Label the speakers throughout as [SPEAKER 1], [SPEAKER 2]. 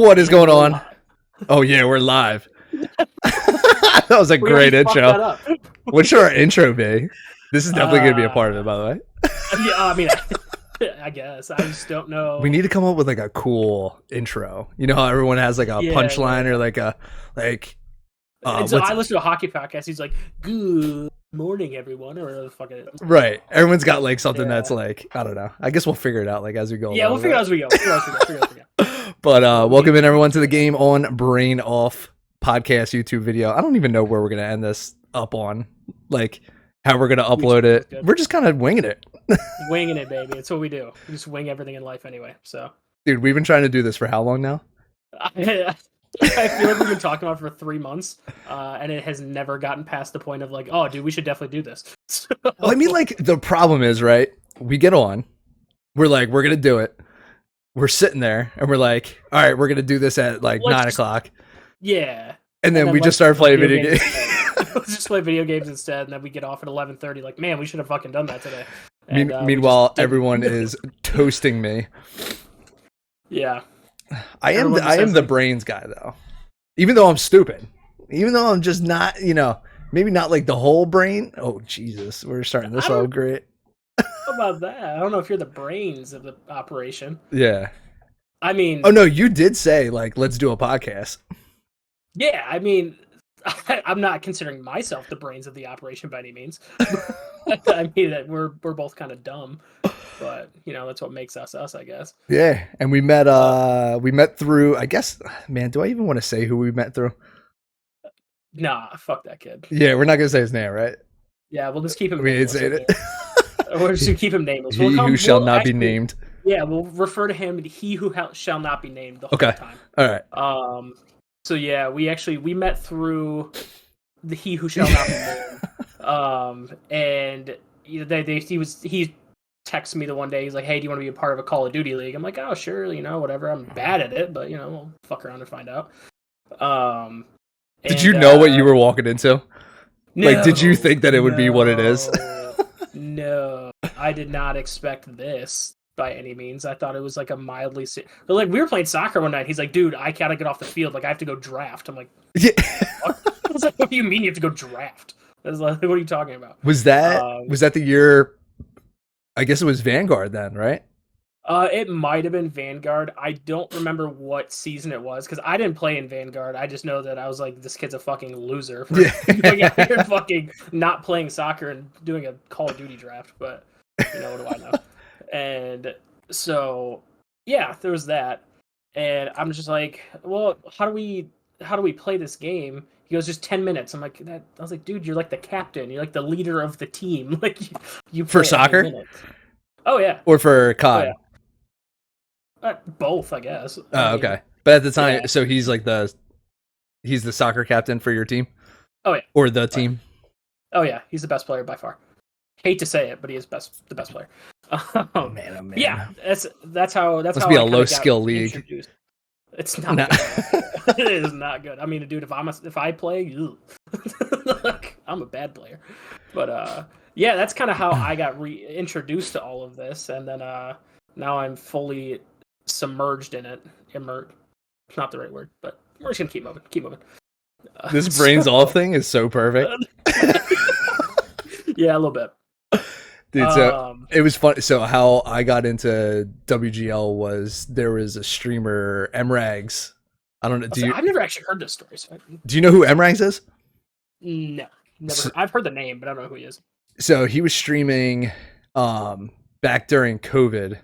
[SPEAKER 1] What is going on? Oh yeah, we're live. That was a great intro. What should our intro be? This is definitely going to be a part of it, by the way.
[SPEAKER 2] Yeah, I mean, I guess. I just don't know.
[SPEAKER 1] We need to come up with like a cool intro. You know how everyone has like a punchline or like a like.
[SPEAKER 2] So I listen to a hockey podcast. He's like, "Good morning, everyone," or whatever the fuck it is.
[SPEAKER 1] Right. Everyone's got like something that's like, I don't know. I guess we'll figure it out like as we go.
[SPEAKER 2] Yeah, we'll figure it out as we go.
[SPEAKER 1] But welcome in everyone to the Game On Brain Off podcast YouTube video. I don't even know where we're gonna end this up on, like how we're gonna upload it. We're just kind of winging it.
[SPEAKER 2] Winging it, baby. It's what we do. We just wing everything in life anyway. So,
[SPEAKER 1] dude, we've been trying to do this for how long now?
[SPEAKER 2] I feel like we've been talking about it for 3 months, and it has never gotten past the point of like, oh, dude, we should definitely do this. So...
[SPEAKER 1] Well, I mean, like the problem is, right? We get on, we're like, we're gonna do it. We're sitting there, and we're like, all right, we're gonna do this at like 9 o'clock.
[SPEAKER 2] Yeah.
[SPEAKER 1] And then we just start playing video games.
[SPEAKER 2] Let's just play video games instead, and then we get off at 11:30. Like, man, we should have fucking done that today.
[SPEAKER 1] And, meanwhile, everyone is toasting me.
[SPEAKER 2] Yeah.
[SPEAKER 1] I am the brains guy though. Even though I'm stupid. Even though I'm just not, maybe not like the whole brain. Oh Jesus, we're starting this all great.
[SPEAKER 2] How about that? I don't know if you're the brains of the operation.
[SPEAKER 1] Yeah.
[SPEAKER 2] I mean,
[SPEAKER 1] oh no, you did say like let's do a podcast.
[SPEAKER 2] Yeah, I mean, I'm not considering myself the brains of the operation by any means. I mean that we're both kind of dumb. But that's what makes us, I guess.
[SPEAKER 1] Yeah, and we met through, I guess, man, do I even want to say who we met through?
[SPEAKER 2] Nah, fuck that kid.
[SPEAKER 1] Yeah, we're not gonna say his name, right?
[SPEAKER 2] Yeah, we'll just keep him.
[SPEAKER 1] We ain't saying it.
[SPEAKER 2] We're just gonna keep him nameless.
[SPEAKER 1] He who shall not be named.
[SPEAKER 2] Yeah, we'll refer to him he who shall not be named the whole time.
[SPEAKER 1] All right.
[SPEAKER 2] So yeah, we met through the he who shall not be named. And he texted me the one day. He's like, "Hey, do you want to be a part of a Call of Duty league?" I'm like, "Oh, sure, whatever. I'm bad at it, but we'll fuck around and find out."
[SPEAKER 1] Did you know what you were walking into?
[SPEAKER 2] No,
[SPEAKER 1] like, did you think that it would be what it is?
[SPEAKER 2] No, I did not expect this by any means. I thought it was like a mildly. But like we were playing soccer one night. He's like, "Dude, I gotta get off the field. Like I have to go draft." I'm like,
[SPEAKER 1] "Yeah."
[SPEAKER 2] I was like, "What do you mean you have to go draft?" I was like, "What are you talking about?"
[SPEAKER 1] Was that the year? I guess it was Vanguard then, right?
[SPEAKER 2] It might have been Vanguard. I don't remember what season it was because I didn't play in Vanguard. I just know that I was like, this kid's a fucking loser for going out here and fucking not playing soccer and doing a Call of Duty draft. But what do I know? And so yeah, there was that. And I'm just like, well, how do we play this game? He goes, just 10 minutes. I'm like, I was like, dude, you're like the captain. You're like the leader of the team. Like you
[SPEAKER 1] for soccer?
[SPEAKER 2] Oh yeah.
[SPEAKER 1] Or for COD?
[SPEAKER 2] Oh, yeah. Both, I guess.
[SPEAKER 1] Oh, okay. But at the time, so he's like he's the soccer captain for your team?
[SPEAKER 2] Oh yeah.
[SPEAKER 1] Or the team?
[SPEAKER 2] Oh yeah, he's the best player by far. Hate to say it, but he is the best player.
[SPEAKER 1] Oh man.
[SPEAKER 2] Yeah, that's how
[SPEAKER 1] Must be a low skill league.
[SPEAKER 2] Introduced. It's not. Good. It is not good. I mean, dude, if I play, look, I'm a bad player. But yeah, that's kind of how I got reintroduced to all of this, and then now I'm fully submerged in it. Immersed. It's not the right word, but we're just gonna keep moving.
[SPEAKER 1] This brains off thing is so perfect.
[SPEAKER 2] Yeah, a little bit.
[SPEAKER 1] Dude, so it was fun. So how I got into WGL was there was a streamer, MRags. I don't know.
[SPEAKER 2] I've never actually heard this story. So
[SPEAKER 1] do you know who MRags is?
[SPEAKER 2] No, never. I've heard the name, but I don't know who he is.
[SPEAKER 1] So he was streaming back during COVID.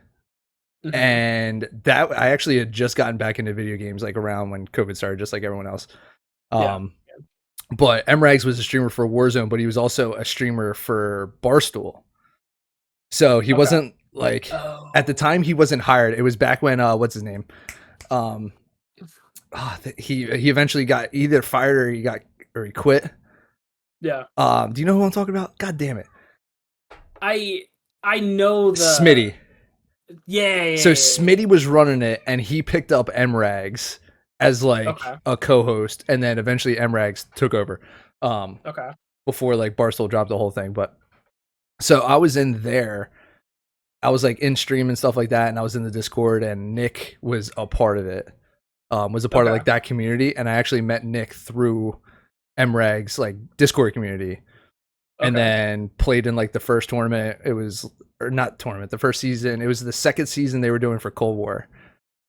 [SPEAKER 1] Mm-hmm. And that I actually had just gotten back into video games like around when COVID started, just like everyone else. But MRags was a streamer for Warzone, but he was also a streamer for Barstool. So he wasn't like at the time he wasn't hired. It was back when what's his name? He eventually got either fired or he quit.
[SPEAKER 2] Yeah.
[SPEAKER 1] Do you know who I'm talking about? God damn it.
[SPEAKER 2] I know the
[SPEAKER 1] Smitty.
[SPEAKER 2] Yeah.
[SPEAKER 1] So Smitty was running it, and he picked up MRags as like a co-host, and then eventually MRags took over. Before like Barstool dropped the whole thing, but so I was in there. I was like in stream and stuff like that, and I was in the Discord, and Nick was a part of it. was a part of like that community, and I actually met Nick through MRAG's like Discord community, and then played in like the first tournament. It was, or not tournament, the first season. It was the second season they were doing for Cold War.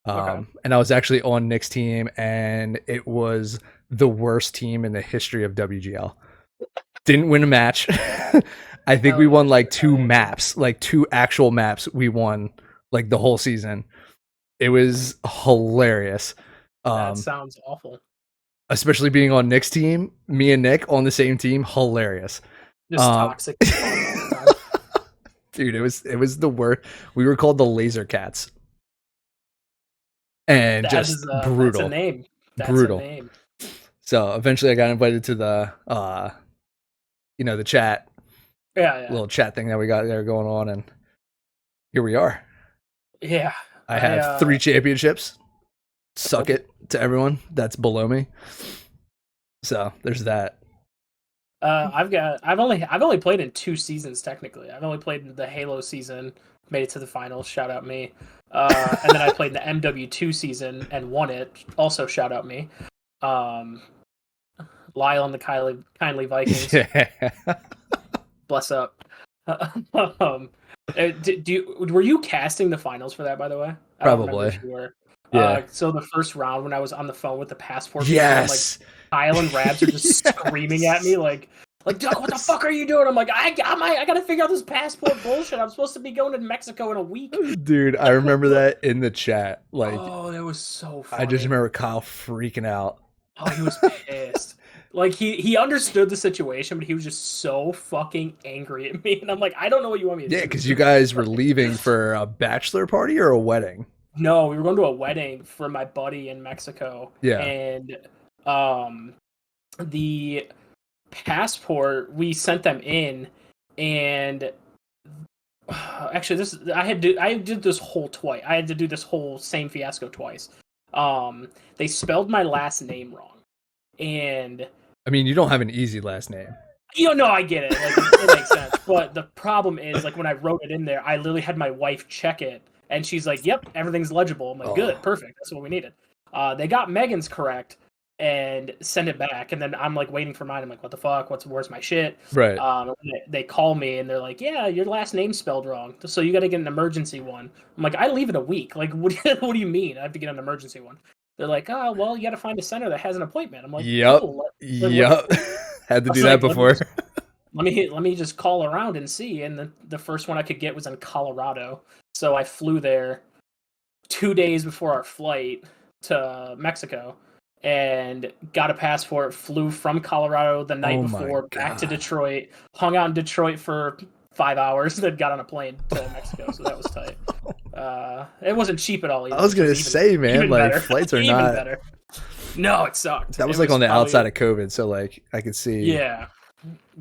[SPEAKER 1] And I was actually on Nick's team, and it was the worst team in the history of WGL. Didn't win a match. I think we won like 2 maps, like 2 actual maps. We won like the whole season. It was hilarious.
[SPEAKER 2] That sounds awful.
[SPEAKER 1] Especially being on Nick's team, me and Nick on the same team, hilarious.
[SPEAKER 2] Just toxic.
[SPEAKER 1] Dude, it was the worst. We were called the Laser Cats. And just brutal.
[SPEAKER 2] That's a name.
[SPEAKER 1] Brutal. A name. So eventually I got invited to the the chat.
[SPEAKER 2] Yeah.
[SPEAKER 1] Little chat thing that we got there going on, and here we are.
[SPEAKER 2] Yeah.
[SPEAKER 1] I have 3 championships. Suck it to everyone that's below me. So there's that.
[SPEAKER 2] I've only played in 2 seasons technically. I've only played in the Halo season, made it to the finals, shout out me. And then I played the MW2 season and won it, also shout out me. Lyle and the kindly Vikings.
[SPEAKER 1] Yeah.
[SPEAKER 2] Bless up. Were you casting the finals for that, by the way?
[SPEAKER 1] Probably.
[SPEAKER 2] If you were.
[SPEAKER 1] Yeah.
[SPEAKER 2] So the first round when I was on the phone with the passport,
[SPEAKER 1] yes,
[SPEAKER 2] like Kyle and Rabs are just screaming at me like, Doug, what the fuck are you doing? I'm like, I gotta figure out this passport bullshit. I'm supposed to be going to Mexico in a week.
[SPEAKER 1] Dude, I remember that in the chat. Like,
[SPEAKER 2] oh, that was so funny.
[SPEAKER 1] I just remember Kyle freaking out.
[SPEAKER 2] Oh, he was pissed. Like he understood the situation, but he was just so fucking angry at me. And I'm like, I don't know what you want me to do.
[SPEAKER 1] Yeah, because you guys were leaving for a bachelor party or a wedding.
[SPEAKER 2] No, we were going to a wedding for my buddy in Mexico.
[SPEAKER 1] Yeah.
[SPEAKER 2] And the passport, we sent them in, and actually I did this whole twice. I had to do this whole same fiasco twice. They spelled my last name wrong. And
[SPEAKER 1] I mean, you don't have an easy last name.
[SPEAKER 2] No, I get it. Like, it makes sense. But the problem is, like, when I wrote it in there, I literally had my wife check it. And she's like, yep, everything's legible. I'm like, good, perfect. That's what we needed. They got Megan's correct and send it back. And then I'm like waiting for mine. I'm like, what the fuck? Where's my shit?
[SPEAKER 1] Right.
[SPEAKER 2] They call me and they're like, yeah, your last name's spelled wrong. So you got to get an emergency one. I'm like, I leave in a week. Like, what do you mean? I have to get an emergency one. They're like, oh, well, you got to find a center that has an appointment. I'm like,
[SPEAKER 1] yep.
[SPEAKER 2] Oh,
[SPEAKER 1] yep. Had to do that before.
[SPEAKER 2] Let me just call around and see. And the first one I could get was in Colorado. So I flew there 2 days before our flight to Mexico and got a passport, flew from Colorado the night before back to Detroit, hung out in Detroit for 5 hours, then got on a plane to Mexico. So that was tight. It wasn't cheap at all either.
[SPEAKER 1] I was going to say, man, like better. Flights are not
[SPEAKER 2] better. No, it sucked.
[SPEAKER 1] That was like on the outside of COVID. So like I could see.
[SPEAKER 2] Yeah.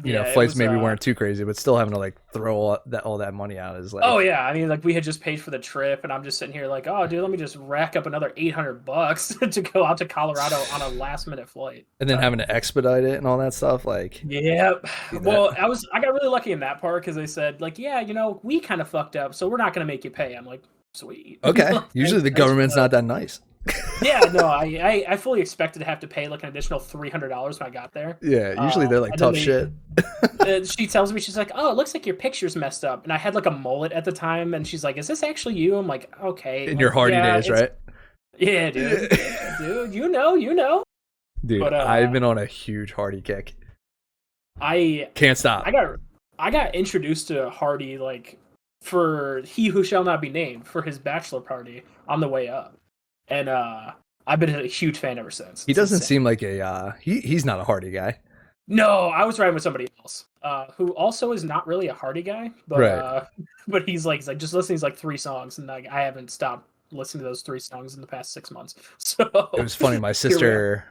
[SPEAKER 1] You know, flights maybe weren't too crazy, but still having to like throw all that money out is like.
[SPEAKER 2] Oh yeah, I mean, like we had just paid for the trip, and I'm just sitting here like, oh dude, let me just rack up another $800 to go out to Colorado on a last minute flight,
[SPEAKER 1] and then having to expedite it and all that stuff. Like,
[SPEAKER 2] yep. Well, I got really lucky in that part because they said like, yeah, you know, we kind of fucked up, so we're not gonna make you pay. I'm like, sweet.
[SPEAKER 1] Okay. Usually the government's not that nice.
[SPEAKER 2] Yeah, no, I fully expected to have to pay like an additional $300 when I got there.
[SPEAKER 1] Yeah, usually they're like tough shit.
[SPEAKER 2] She tells me, she's like, oh, it looks like your picture's messed up. And I had like a mullet at the time, and she's like, is this actually you? I'm like, okay.
[SPEAKER 1] In your hardy days, right?
[SPEAKER 2] Yeah, dude. Yeah, dude, you know.
[SPEAKER 1] Dude, but, I've been on a huge hardy kick.
[SPEAKER 2] I
[SPEAKER 1] can't stop.
[SPEAKER 2] I got introduced to Hardy like for He Who Shall Not Be Named for his bachelor party on the way up. And I've been a huge fan ever since.
[SPEAKER 1] He doesn't seem like a he's not a Hardy guy.
[SPEAKER 2] No, I was riding with somebody else who also is not really a Hardy guy, but
[SPEAKER 1] right.
[SPEAKER 2] But he's like just listening to like 3 songs, and like I haven't stopped listening to those 3 songs in the past 6 months. So
[SPEAKER 1] it was funny. My sister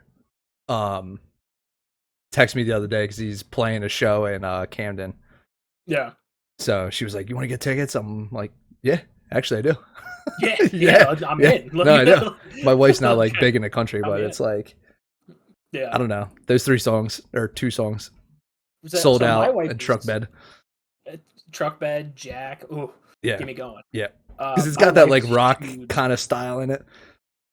[SPEAKER 1] texted me the other day because he's playing a show in Camden.
[SPEAKER 2] Yeah.
[SPEAKER 1] So she was like, "You want to get tickets?" I'm like, "Yeah, actually, I do."
[SPEAKER 2] Yeah, I'm in.
[SPEAKER 1] No, I know. My wife's not like big in the country, but it's like, I don't know. Those 3 songs or 2 songs sold out. And Truck Bed,
[SPEAKER 2] Jack. Ooh, yeah, get me going.
[SPEAKER 1] Yeah, because it's got that like rock kind of style in it.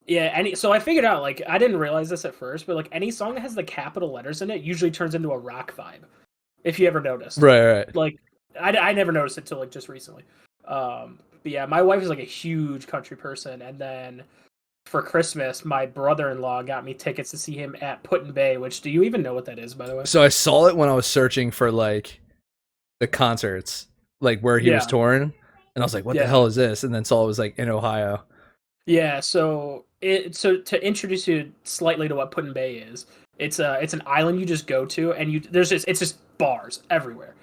[SPEAKER 2] Yeah, so I figured out, like, I didn't realize this at first, but like any song that has the capital letters in it usually turns into a rock vibe. If you ever noticed.
[SPEAKER 1] Right.
[SPEAKER 2] Like, I never noticed it till like just recently. But yeah, my wife is like a huge country person, and then for Christmas, my brother-in-law got me tickets to see him at Put-in-Bay, which, do you even know what that is, by the way?
[SPEAKER 1] So I saw it when I was searching for like the concerts, like where he was touring, and I was like, what the hell is this? And then saw it was like in Ohio.
[SPEAKER 2] Yeah, so to introduce you slightly to what Put-in-Bay is, it's an island you just go to, and it's just bars everywhere.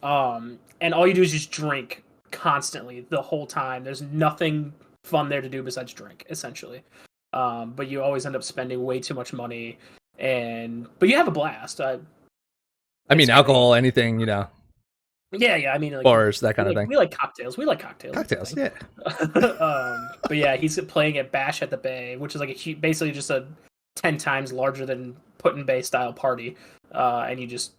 [SPEAKER 2] And all you do is just drink constantly the whole time. There's nothing fun there to do besides drink, essentially. But you always end up spending way too much money, but you have a blast.
[SPEAKER 1] I mean, alcohol, anything, you know.
[SPEAKER 2] Yeah. I mean, like,
[SPEAKER 1] bars, that kind of thing.
[SPEAKER 2] We like cocktails.
[SPEAKER 1] Cocktails, yeah.
[SPEAKER 2] But yeah, he's playing at Bash at the Bay, which is like basically just a 10 times larger than Put-in-Bay style party, and you just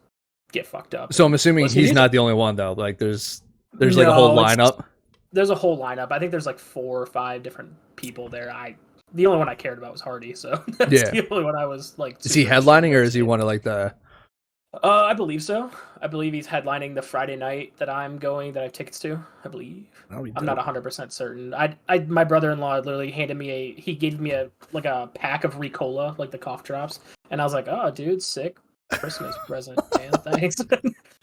[SPEAKER 2] get fucked up.
[SPEAKER 1] So I'm assuming he's not the only one though. Like there's like a whole lineup.
[SPEAKER 2] There's a whole lineup. I think there's like 4 or 5 different people there. The only one I cared about was Hardy, so that's the only one I was like.
[SPEAKER 1] Is he headlining or is he one of like the?
[SPEAKER 2] I believe so. I believe he's headlining the Friday night that I'm going, that I have tickets to. I believe. I'm not 100% certain. My brother-in-law literally he gave me a pack of Ricola, like the cough drops, and I was like, oh, dude, sick Christmas present, man. Thanks.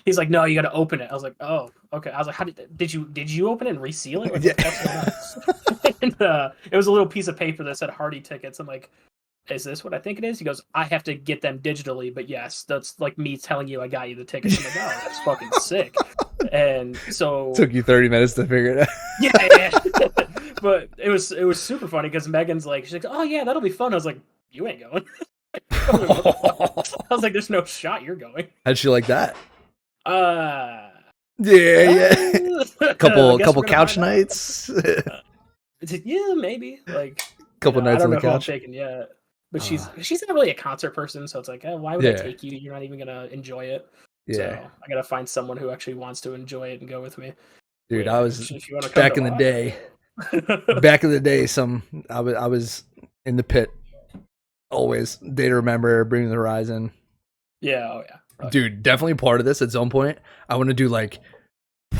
[SPEAKER 2] He's like, no, you got to open it. I was like, oh, okay. I was like, how did you open it and reseal it? Like, yeah. And, it was a little piece of paper that said Hardy tickets. I'm like, is this what I think it is? He goes, I have to get them digitally, but yes, that's like me telling you I got you the tickets. I'm like, oh, that's fucking sick. And so
[SPEAKER 1] took you 30 minutes to figure it out.
[SPEAKER 2] Yeah. But it was super funny because Megan's like, she's like, oh yeah, that'll be fun. I was like, you ain't going. I was like, there's no shot you're going.
[SPEAKER 1] How'd she like that? Yeah. Couple couch nights.
[SPEAKER 2] Yeah, maybe like
[SPEAKER 1] couple nights on the couch.
[SPEAKER 2] Yeah. But she's not really a concert person, so it's like, why would I take you? You're not even gonna enjoy it. Yeah. So I gotta find someone who actually wants to enjoy it and go with me.
[SPEAKER 1] Dude, I was back in the day. Back in the day, I was in the pit. Always Day to Remember, Bring the Horizon.
[SPEAKER 2] Yeah,
[SPEAKER 1] Dude, definitely part of this at some point. I want to do like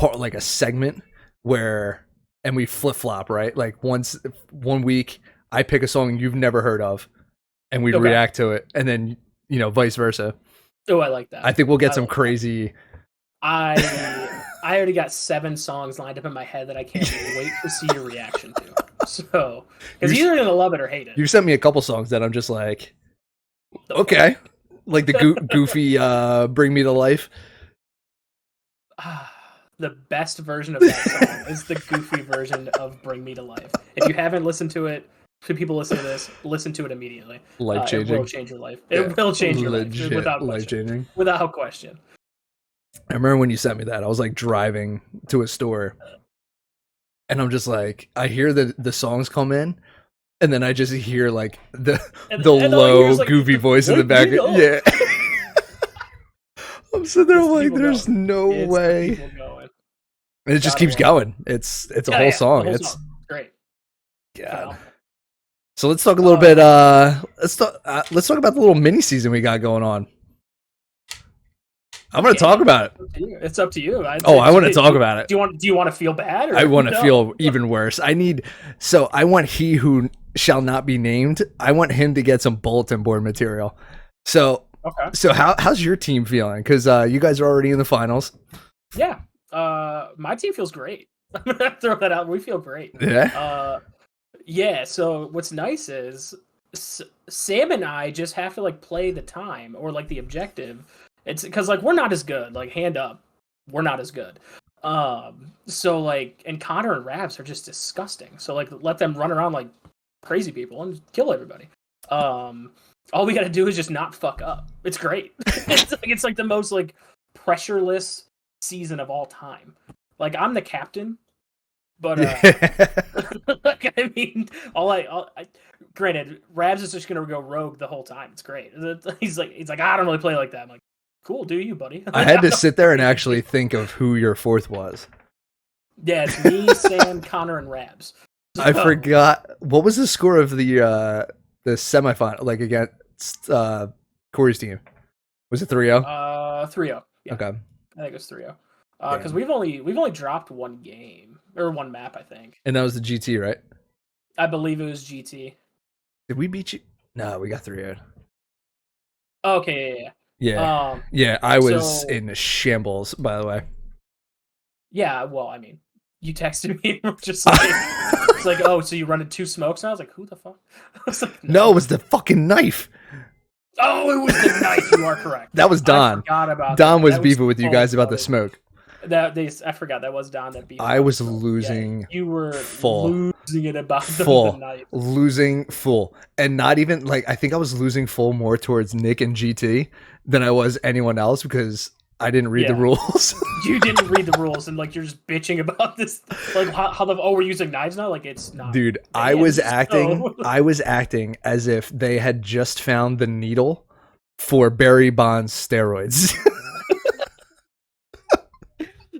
[SPEAKER 1] a segment where we flip flop, right? Like one week I pick a song you've never heard of, and we react to it, and then vice versa.
[SPEAKER 2] Oh, I like that.
[SPEAKER 1] I think we'll get some crazy.
[SPEAKER 2] I already got 7 songs lined up in my head that I can't wait to see your reaction to. So, because you're either gonna love it or hate it.
[SPEAKER 1] You sent me a couple songs that I'm just like, okay, like the goofy "Bring Me to Life."
[SPEAKER 2] The best version of that song is the goofy version of "Bring Me to Life." If you haven't listened to it, to people listening to this, listen to it immediately.
[SPEAKER 1] Life changing.
[SPEAKER 2] It will change your life. It will change your life without question.
[SPEAKER 1] Life changing.
[SPEAKER 2] Without question.
[SPEAKER 1] I remember when you sent me that. I was like driving to a store, and I'm just like, I hear the songs come in, and then I just hear like the low like, goofy voice in the back. Yeah. I'm sitting there like, there's no way. And it just keeps going. It's a whole song. It's
[SPEAKER 2] great.
[SPEAKER 1] God. So let's talk a little bit. Let's talk about the little mini season we got going on. I'm going to talk about it.
[SPEAKER 2] It's up to you.
[SPEAKER 1] I want to talk about it.
[SPEAKER 2] Do you want to feel bad? Or
[SPEAKER 1] I want to feel even worse. I want He Who Shall Not Be Named. I want him to get some bulletin board material. So, So how's your team feeling? Because you guys are already in the finals.
[SPEAKER 2] Yeah. My team feels great. I'm going to throw that out. We feel great.
[SPEAKER 1] Yeah.
[SPEAKER 2] Yeah. So what's nice is Sam and I just have to like play the time or like the objective. It's because like we're not as good, like hand up, we're not as good. So like, and Connor and Ravs are just disgusting. So like, let them run around like crazy people and kill everybody. All we got to do is just not fuck up. It's great. It's like the most like pressureless season of all time. Like I'm the captain, but like, I mean, granted, Ravs is just gonna go rogue the whole time. It's great. He's like, I don't really play like that. I'm like, cool, do you, buddy?
[SPEAKER 1] I had to sit there and actually think of who your fourth was.
[SPEAKER 2] Yeah, it's me, Sam, Connor, and Rabs.
[SPEAKER 1] I forgot what was the score of the semifinal, like against Corey's team. Was it 3-0?
[SPEAKER 2] 3-0. Yeah.
[SPEAKER 1] Okay.
[SPEAKER 2] I think it was 3-0. Because we've only dropped one game or one map, I think.
[SPEAKER 1] And that was the GT, right?
[SPEAKER 2] I believe it was GT.
[SPEAKER 1] Did we beat you? No, we got 3-0.
[SPEAKER 2] Okay,
[SPEAKER 1] yeah. Yeah, I was in shambles, by the way.
[SPEAKER 2] Yeah, well, I mean, you texted me and were just like, it's like, oh, so you running 2 smokes? And I was like, who the fuck? I was like,
[SPEAKER 1] no, it was the fucking knife.
[SPEAKER 2] Oh, it was the knife. You are correct.
[SPEAKER 1] That was Don.
[SPEAKER 2] I forgot about
[SPEAKER 1] Don was beefing with you guys about the smoke.
[SPEAKER 2] I forgot that was Don that beat.
[SPEAKER 1] I was losing.
[SPEAKER 2] Yeah, you were
[SPEAKER 1] full.
[SPEAKER 2] Losing it about the knife.
[SPEAKER 1] Losing full, and not even like I think I was losing full more towards Nick and GT than I was anyone else because I didn't read the rules.
[SPEAKER 2] You didn't read the rules, and like you're just bitching about this, like how we're using knives now. Like it's not.
[SPEAKER 1] Dude, I was acting as if they had just found the needle for Barry Bonds steroids.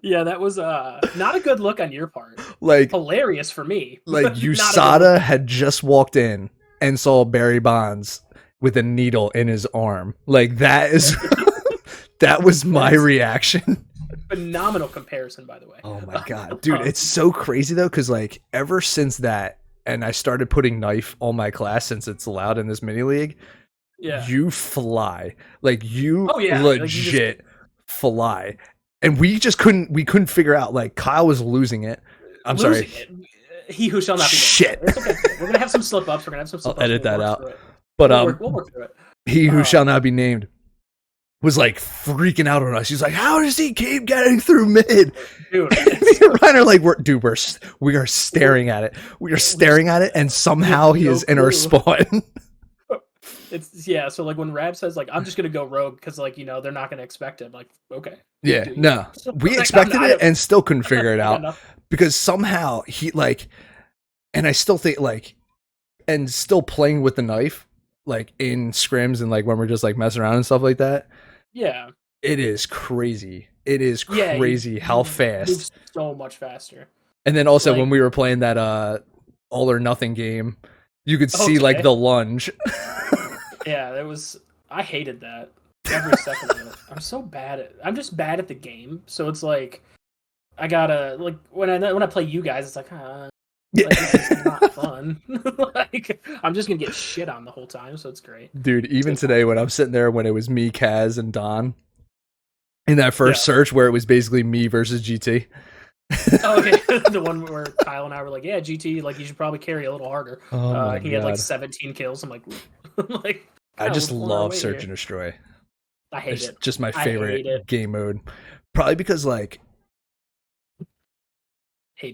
[SPEAKER 2] Yeah, that was not a good look on your part.
[SPEAKER 1] Like
[SPEAKER 2] hilarious for me.
[SPEAKER 1] Like USADA had just walked in and saw Barry Bonds with a needle in his arm. Like that is that was my reaction.
[SPEAKER 2] Phenomenal comparison, by the way.
[SPEAKER 1] Oh my god, dude, it's so crazy though, because like ever since that, and I started putting knife on my class since it's allowed in this mini league.
[SPEAKER 2] Yeah,
[SPEAKER 1] you fly like you legit fly. And we couldn't figure out, like, Kyle was losing it. I'm sorry.
[SPEAKER 2] He who shall not be named.
[SPEAKER 1] Shit.
[SPEAKER 2] Okay. We're gonna have some slip ups.
[SPEAKER 1] I'll edit that out. But
[SPEAKER 2] we'll work through it.
[SPEAKER 1] He who shall not be named was like freaking out on us. He's like, "How does he keep getting through mid?"
[SPEAKER 2] Dude,
[SPEAKER 1] me and Ryan are like, we are staring at it. We are staring at it, and somehow he is in our spawn.
[SPEAKER 2] So like when Rab says like I'm just gonna go rogue because like they're not gonna expect it. I'm like, okay.
[SPEAKER 1] Yeah, no. We expected it and still couldn't figure it out because somehow he like, and I still think like, and still playing with the knife like in scrims and like when we're just like messing around and stuff like that.
[SPEAKER 2] Yeah.
[SPEAKER 1] It is crazy. It is crazy how fast.
[SPEAKER 2] So much faster.
[SPEAKER 1] And then also when we were playing that all or nothing game, you could see like the lunge.
[SPEAKER 2] Yeah, that was. I hated that every second of it. I'm just bad at the game, so it's like I gotta like when I play you guys, it's like this is not fun. Like I'm just gonna get shit on the whole time, so it's great.
[SPEAKER 1] Dude, even today when I'm sitting there when it was me, Kaz, and Don in that first search where it was basically me versus GT.
[SPEAKER 2] Oh, okay. The one where Kyle and I were like, yeah, GT, like you should probably carry a little harder. He had like 17 kills. I'm like,
[SPEAKER 1] I just love search and destroy.
[SPEAKER 2] I hate it.
[SPEAKER 1] It's just my favorite game mode. Probably because like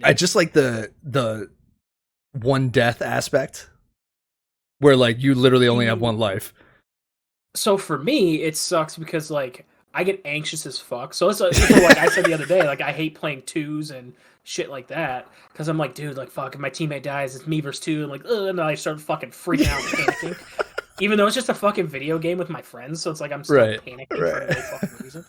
[SPEAKER 1] I just like the one death aspect where like you literally only have one life.
[SPEAKER 2] So for me, it sucks because like I get anxious as fuck. So it's like I said the other day, like I hate playing 2s and shit like that because I'm like, dude, like fuck, if my teammate dies, it's me versus 2, and like, and then I start fucking freaking out and panicking. Even though it's just a fucking video game with my friends, so it's like I'm still panicking for no fucking reason.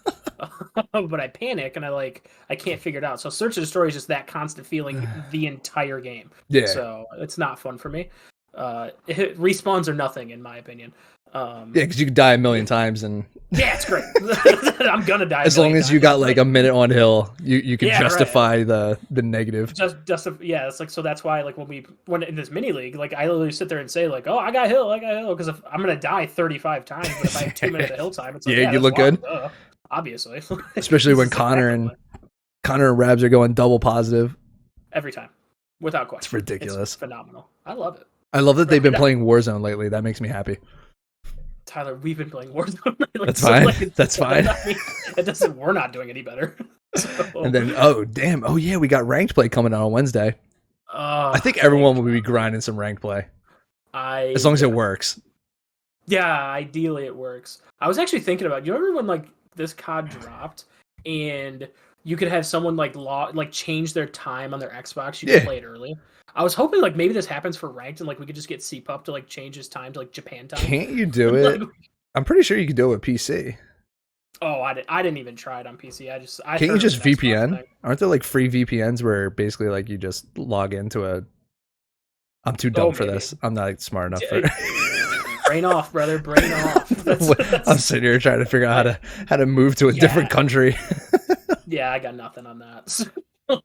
[SPEAKER 2] But I panic and I can't figure it out. So search and destroy is just that constant feeling the entire game. Yeah. So it's not fun for me. Respawns are nothing in my opinion.
[SPEAKER 1] Yeah, because you could die a million times and
[SPEAKER 2] yeah, it's great. I'm gonna die
[SPEAKER 1] as long as you got like a minute on hill. You can justify the negative.
[SPEAKER 2] Just it's like so that's why like when in this mini league, like I literally sit there and say like, oh, I got hill because if I'm gonna die 35 times, but if I have 2 minutes of hill time, it's like
[SPEAKER 1] you look good.
[SPEAKER 2] Obviously,
[SPEAKER 1] especially when Connor and Rabs are going double positive
[SPEAKER 2] every time, without question.
[SPEAKER 1] It's ridiculous.
[SPEAKER 2] It's phenomenal. I love it.
[SPEAKER 1] I love that they've been playing Warzone lately. That makes me happy.
[SPEAKER 2] Tyler, we've been playing Warzone lately.
[SPEAKER 1] That's fine. That's fine.
[SPEAKER 2] I mean, it doesn't. We're not doing any better. So.
[SPEAKER 1] And then, we got ranked play coming out on Wednesday. I think everyone will be grinding some ranked play. As long as it works.
[SPEAKER 2] Yeah, ideally it works. I was actually thinking about. You remember when like this COD dropped and you could have someone like change their time on their Xbox. You could play it early. I was hoping like maybe this happens for ranked and like we could just get CPUP to like change his time to like Japan time.
[SPEAKER 1] Can't you do it? I'm pretty sure you could do it with PC.
[SPEAKER 2] Oh, I didn't even try it on PC.
[SPEAKER 1] Can't you just VPN? Aren't there like free VPNs where basically like you just log into a I'm too dumb for this. I'm not smart enough for it.
[SPEAKER 2] Brain off, brother. Brain off.
[SPEAKER 1] I'm sitting here trying to figure out how to move to a different country.
[SPEAKER 2] Yeah, I got nothing on that.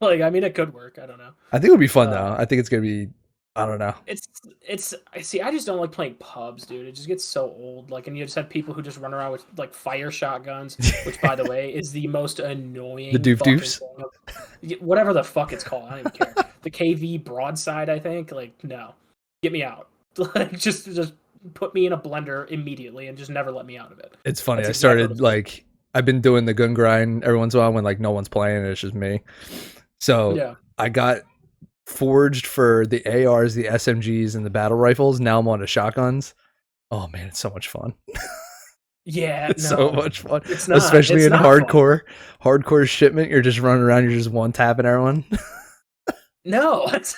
[SPEAKER 2] Like, I mean, it could work. I don't know.
[SPEAKER 1] I think it would be fun though. I think it's gonna be. I don't know.
[SPEAKER 2] It's. I see. I just don't like playing pubs, dude. It just gets so old. Like, and you just have people who just run around with like fire shotguns, which, by the way, is the most annoying.
[SPEAKER 1] The doof.
[SPEAKER 2] Whatever the fuck it's called, I don't even care. The KV broadside, I think. Like, no, get me out. Like, just put me in a blender immediately and just never let me out of it.
[SPEAKER 1] It's funny. I started like I've been doing the gun grind every once in a while when like no one's playing and it's just me. So yeah. I got forged for the ARs, the SMGs, and the battle rifles. Now I'm on the shotguns. Oh man, it's so much fun.
[SPEAKER 2] Yeah,
[SPEAKER 1] it's so much fun. It's not, especially in hardcore shipment. You're just running around. You're just one tapping everyone.
[SPEAKER 2] No, that's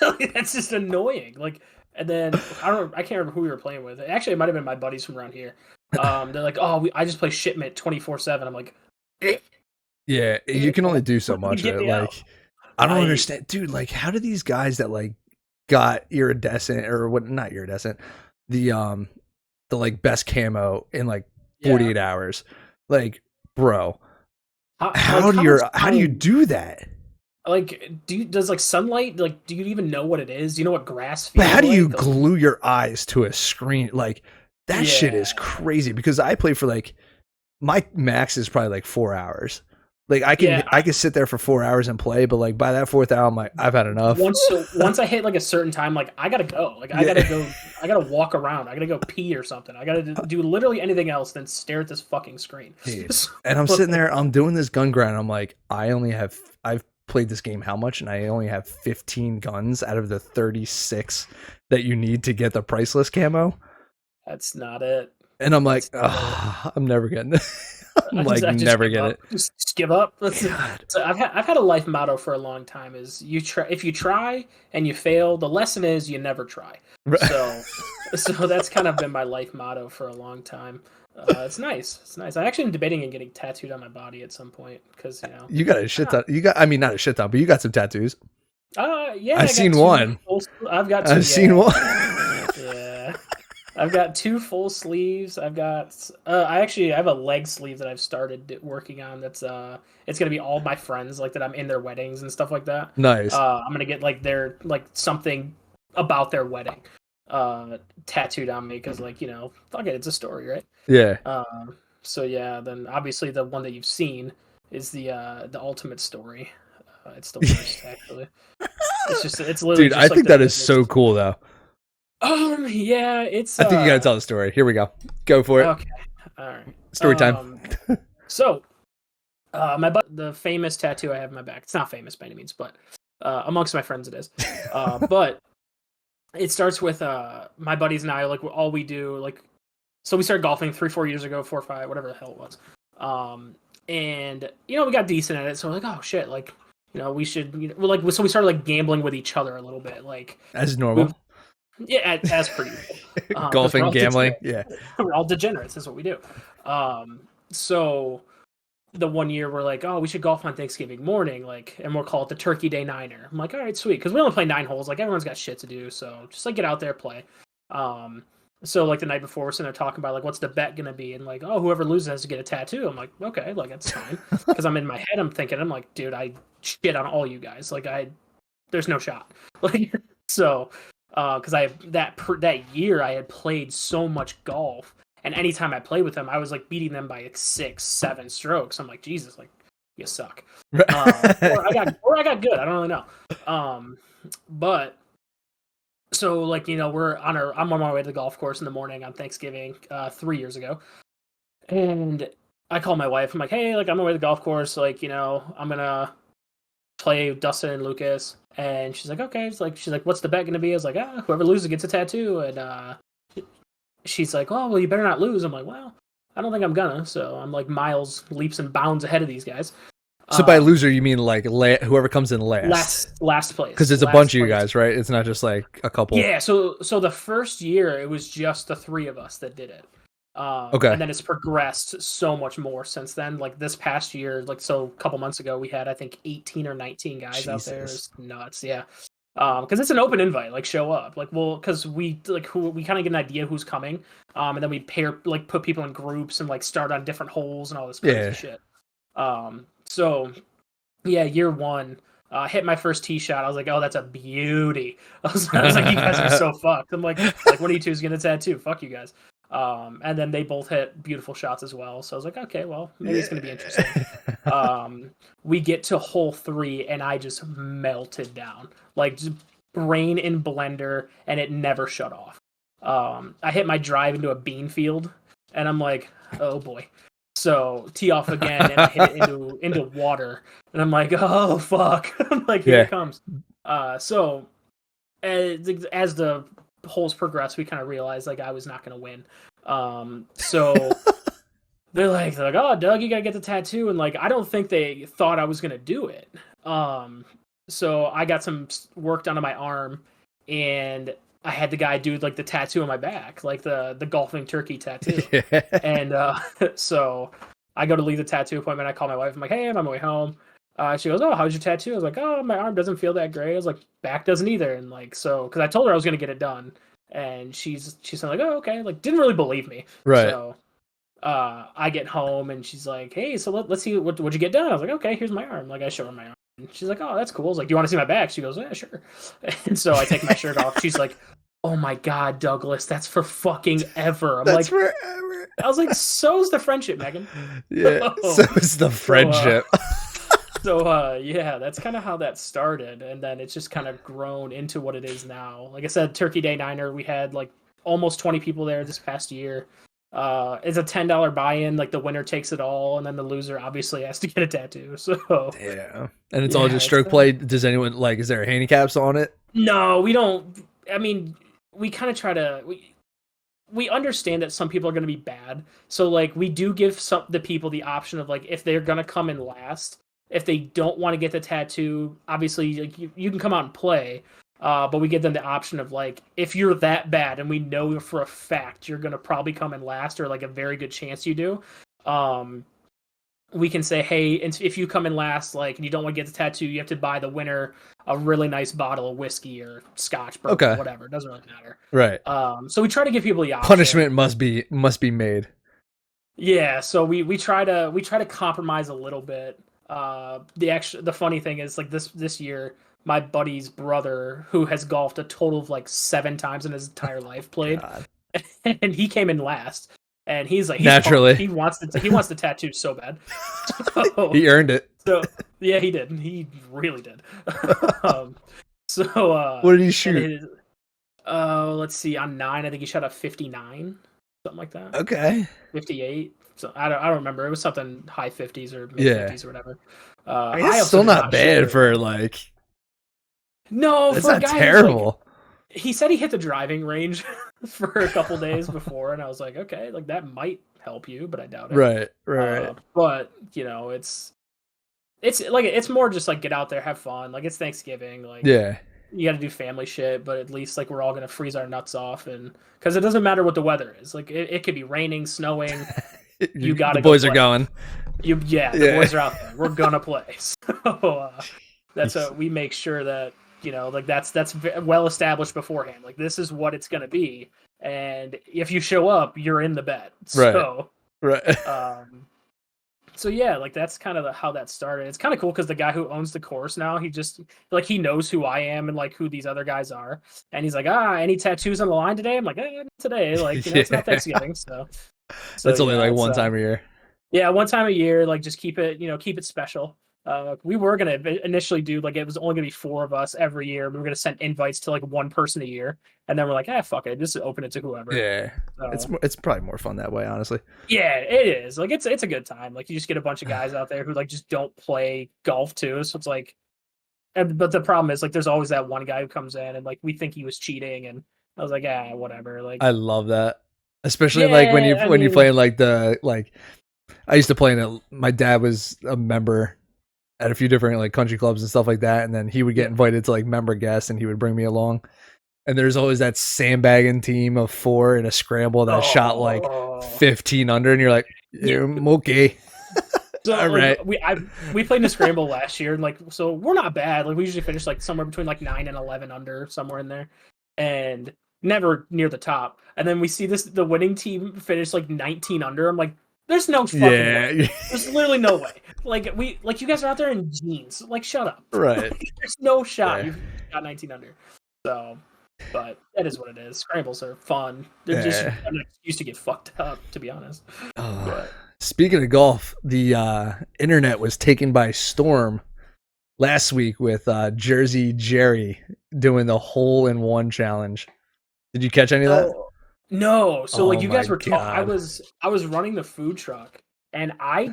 [SPEAKER 2] just annoying. Like, and then I can't remember who we were playing with. Actually, it might have been my buddies from around here. They're like, "Oh, I just play shipment 24/7." I'm like,
[SPEAKER 1] yeah, you can only do so much. Like, I don't understand, dude. Like, how do these guys that like got iridescent or what? Not iridescent. The like best camo in like 48 hours. Like, bro, how do you do that?
[SPEAKER 2] Like, does like sunlight, like, do you even know what it is? Do you know what grass feels
[SPEAKER 1] like? But how do you glue your eyes to a screen? Like, that shit is crazy because I play for like, my max is probably like 4 hours. Like, I can sit there for 4 hours and play, but like by that fourth hour, I'm like, I've had enough.
[SPEAKER 2] Once I hit like a certain time, like I gotta go. Like I gotta walk around. I gotta go pee or something. I gotta do literally anything else than stare at this fucking screen.
[SPEAKER 1] And I'm sitting there, I'm doing this gun grind. I'm like, I've played this game how much, and I only have 15 guns out of the 36 that you need to get the priceless camo.
[SPEAKER 2] That's not it.
[SPEAKER 1] And I'm like, I'm never getting it. I'm like, never get it.
[SPEAKER 2] Just give up. So I've had a life motto for a long time: is if you try and you fail, the lesson is you never try. So that's kind of been my life motto for a long time. It's nice. It's nice. I actually am debating on getting tattooed on my body at some point because
[SPEAKER 1] you got a shit ton. I mean, not a shit ton, but you got some tattoos.
[SPEAKER 2] Yeah,
[SPEAKER 1] I've seen one.
[SPEAKER 2] I've seen one. Yeah, I've got 2 full sleeves. I've got. I have a leg sleeve that I've started working on. That's it's gonna be all my friends like that. I'm in their weddings and stuff like that.
[SPEAKER 1] Nice.
[SPEAKER 2] I'm gonna get like their like something about their wedding tattooed on me because like fuck it, it's a story, right?
[SPEAKER 1] Yeah.
[SPEAKER 2] So yeah, then obviously the one that you've seen is the ultimate story. It's the worst actually. It's literally.
[SPEAKER 1] Dude, I think that is so cool though.
[SPEAKER 2] Yeah, it's.
[SPEAKER 1] I think you gotta tell the story. Here we go. Go for it.
[SPEAKER 2] Okay. All right.
[SPEAKER 1] Story time.
[SPEAKER 2] So, the famous tattoo I have on my back. It's not famous by any means, but amongst my friends it is. But it starts with my buddies and I, like, all we do, like, so we started golfing 3-4 years ago, 4 or 5, whatever the hell it was. And we got decent at it, so we're like, oh shit, like, we should, so we started like gambling with each other a little bit, like
[SPEAKER 1] as normal.
[SPEAKER 2] As per usual.
[SPEAKER 1] Golfing, gambling, yeah.
[SPEAKER 2] We're all degenerates. That's what we do. So the one year we're like, oh, we should golf on Thanksgiving morning, like, and we'll call it the Turkey Day Niner. I'm like, all right, sweet, because we only play 9 holes. Like, everyone's got shit to do, so just like get out there, play. So like the night before, we're sitting there talking about like what's the bet gonna be, and like, oh, whoever loses has to get a tattoo. I'm like, okay, like that's fine, because I'm in my head, I'm thinking, I'm like, dude, I shit on all you guys, like there's no shot, like so, because I that year I had played so much golf, and anytime I played with them, I was like beating them by like 6-7 strokes. I'm like, Jesus, like you suck, or I got good. I don't really know, but. So, like, I'm on my way to the golf course in the morning on Thanksgiving 3 years ago. And I call my wife. I'm like, hey, like, I'm on my way to the golf course. Like, I'm going to play Dustin and Lucas. And she's like, okay. She's like, what's the bet going to be? I was like, whoever loses gets a tattoo. And she's like, oh, well, you better not lose. I'm like, well, I don't think I'm gonna. So I'm like miles, leaps and bounds ahead of these guys.
[SPEAKER 1] So by loser, you mean like whoever comes in last?
[SPEAKER 2] Last place.
[SPEAKER 1] Because it's a bunch of you guys, right? It's not just like a couple.
[SPEAKER 2] Yeah. So the first year, it was just the 3 of us that did it.
[SPEAKER 1] Okay.
[SPEAKER 2] And then it's progressed so much more since then. Like this past year, like so a couple months ago, we had I think 18 or 19 guys out there. It's nuts. Yeah. because it's an open invite. Like, show up. Like, well, because we kind of get an idea who's coming, and then we put people in groups and like start on different holes and all this crazy shit. So yeah, year one, hit my first tee shot. I was like, oh, that's a beauty. I was like, you guys are so fucked. I'm like, one of you two is gonna tattoo. Fuck you guys. And then they both hit beautiful shots as well. So I was like, okay, well, maybe it's gonna be interesting. We get to hole 3 and I just melted down, like just brain in blender, and it never shut off. I hit my drive into a bean field, and I'm like, oh boy. So tee off again, and I hit it into water, and I'm like, oh fuck. I'm like, here it comes. So as the holes progress, we kind of realized like I was not going to win. So they're like, oh, Doug, you gotta get the tattoo, and like I don't think they thought I was gonna do it. So I got some work done on my arm, and I had the guy do like the tattoo on my back, like the golfing turkey tattoo. And so I go to leave the tattoo appointment. I call my wife. I'm like, hey, I'm on my way home. She goes, oh, how's your tattoo? I was like, oh, my arm doesn't feel that great. I was like, back doesn't either. And like, so, because I told her I was gonna get it done, and she's like, oh, okay, like didn't really believe me.
[SPEAKER 1] Right.
[SPEAKER 2] So I get home and she's like, hey, so let's see what'd you get done. I was like, okay, here's my arm. Like I show her my arm. And she's like, oh, that's cool. I was like, do you want to see my back? She goes, yeah, sure. And so I take my shirt off. She's like, oh my God, Douglas, that's for fucking ever. I'm that's like, forever. I was like, so's the friendship, Megan.
[SPEAKER 1] Yeah, so is the friendship.
[SPEAKER 2] Yeah, that's kind of how that started. And then it's just kind of grown into what it is now. Like I said, Turkey Day Niner, we had like almost 20 people there this past year. It's a $10 buy-in. Like the winner takes it all, and then the loser obviously has to get a tattue. So
[SPEAKER 1] yeah, and it's all just stroke play. Does anyone like? Is there handicaps on it?
[SPEAKER 2] No, we don't. I mean, we kind of try to. We understand that some people are going to be bad, so like we do give the people the option of like if they're going to come in last, if they don't want to get the tattoo, obviously like you can come out and play. But we give them the option of like, if you're that bad and we know for a fact you're going to probably come in last or like a very good chance you do, we can say, hey, if you come in last, like, and you don't want to get the tattoo, you have to buy the winner a really nice bottle of whiskey or scotch, bourbon, whatever. It doesn't really matter.
[SPEAKER 1] Right.
[SPEAKER 2] So we try to give people the option.
[SPEAKER 1] Punishment must be made.
[SPEAKER 2] Yeah. So we try to compromise a little bit. The funny thing is like this year, my buddy's brother, who has golfed a total of like 7 times in his entire life, played, and he came in last. And he's like,
[SPEAKER 1] naturally,
[SPEAKER 2] he wants the tattoo so bad. So,
[SPEAKER 1] he earned it.
[SPEAKER 2] So yeah, he did. He really did.
[SPEAKER 1] What did he shoot?
[SPEAKER 2] Let's see. On 9, I think he shot a 59, something like that.
[SPEAKER 1] Okay.
[SPEAKER 2] 58. So I don't remember. It was something high 50s or mid 50s or whatever.
[SPEAKER 1] I mean, it's still not bad for like.
[SPEAKER 2] No,
[SPEAKER 1] that's not terrible.
[SPEAKER 2] Like, he said he hit the driving range for a couple days before, and I was like, okay, like that might help you, but I doubt it.
[SPEAKER 1] Right.
[SPEAKER 2] But you know, it's like it's more just like get out there, have fun. Like it's Thanksgiving, like you got to do family shit, but at least like we're all gonna freeze our nuts off, and because it doesn't matter what the weather is. Like it could be raining, snowing. You got
[SPEAKER 1] the boys are going.
[SPEAKER 2] The boys are out there. We're gonna play. So that's we make sure that. You know, like that's well established beforehand. Like this is what it's gonna be, and if you show up, you're in the bet. So,
[SPEAKER 1] right.
[SPEAKER 2] So yeah, like that's kind of how that started. It's kind of cool because the guy who owns the course now, he just like he knows who I am and like who these other guys are, and he's like, any tattoos on the line today? I'm like, today, like you know, it's not Thanksgiving, so
[SPEAKER 1] that's only like one time a year.
[SPEAKER 2] Yeah, one time a year. Like just keep it special. We were gonna initially do like it was only gonna be 4 of us every year. We were gonna send invites to like 1 person a year, and then we're like, fuck it, just open it to whoever.
[SPEAKER 1] Yeah, it's probably more fun that way, honestly.
[SPEAKER 2] Yeah, it is. Like it's a good time. Like you just get a bunch of guys out there who like just don't play golf too. So it's like, but the problem is like there's always that one guy who comes in and like we think he was cheating, and I was like, whatever. Like
[SPEAKER 1] I love that, especially like when you play in like the like. I used to play in it. My dad was a member at a few different like country clubs and stuff like that, and then he would get invited to like member guests, and he would bring me along. And there's always that sandbagging team of 4 in a scramble that shot like 15 under, and you're like, okay.
[SPEAKER 2] So like, we played in a scramble last year, and like, so we're not bad. Like we usually finish like somewhere between like 9 and 11 under, somewhere in there, and never near the top. And then we see the winning team finish like 19 under. I'm like, there's no fucking way. There's literally no way. Like you guys are out there in jeans. Like shut up.
[SPEAKER 1] Right.
[SPEAKER 2] There's no shot you've got 19 under. So, but that is what it is. Scrambles are fun. They're just an excuse to get fucked up, to be honest.
[SPEAKER 1] Speaking of golf, the internet was taken by storm last week with Jersey Jerry doing the hole-in-one challenge. Did you catch any of that?
[SPEAKER 2] No. So like you guys were talking. I was running the food truck, and I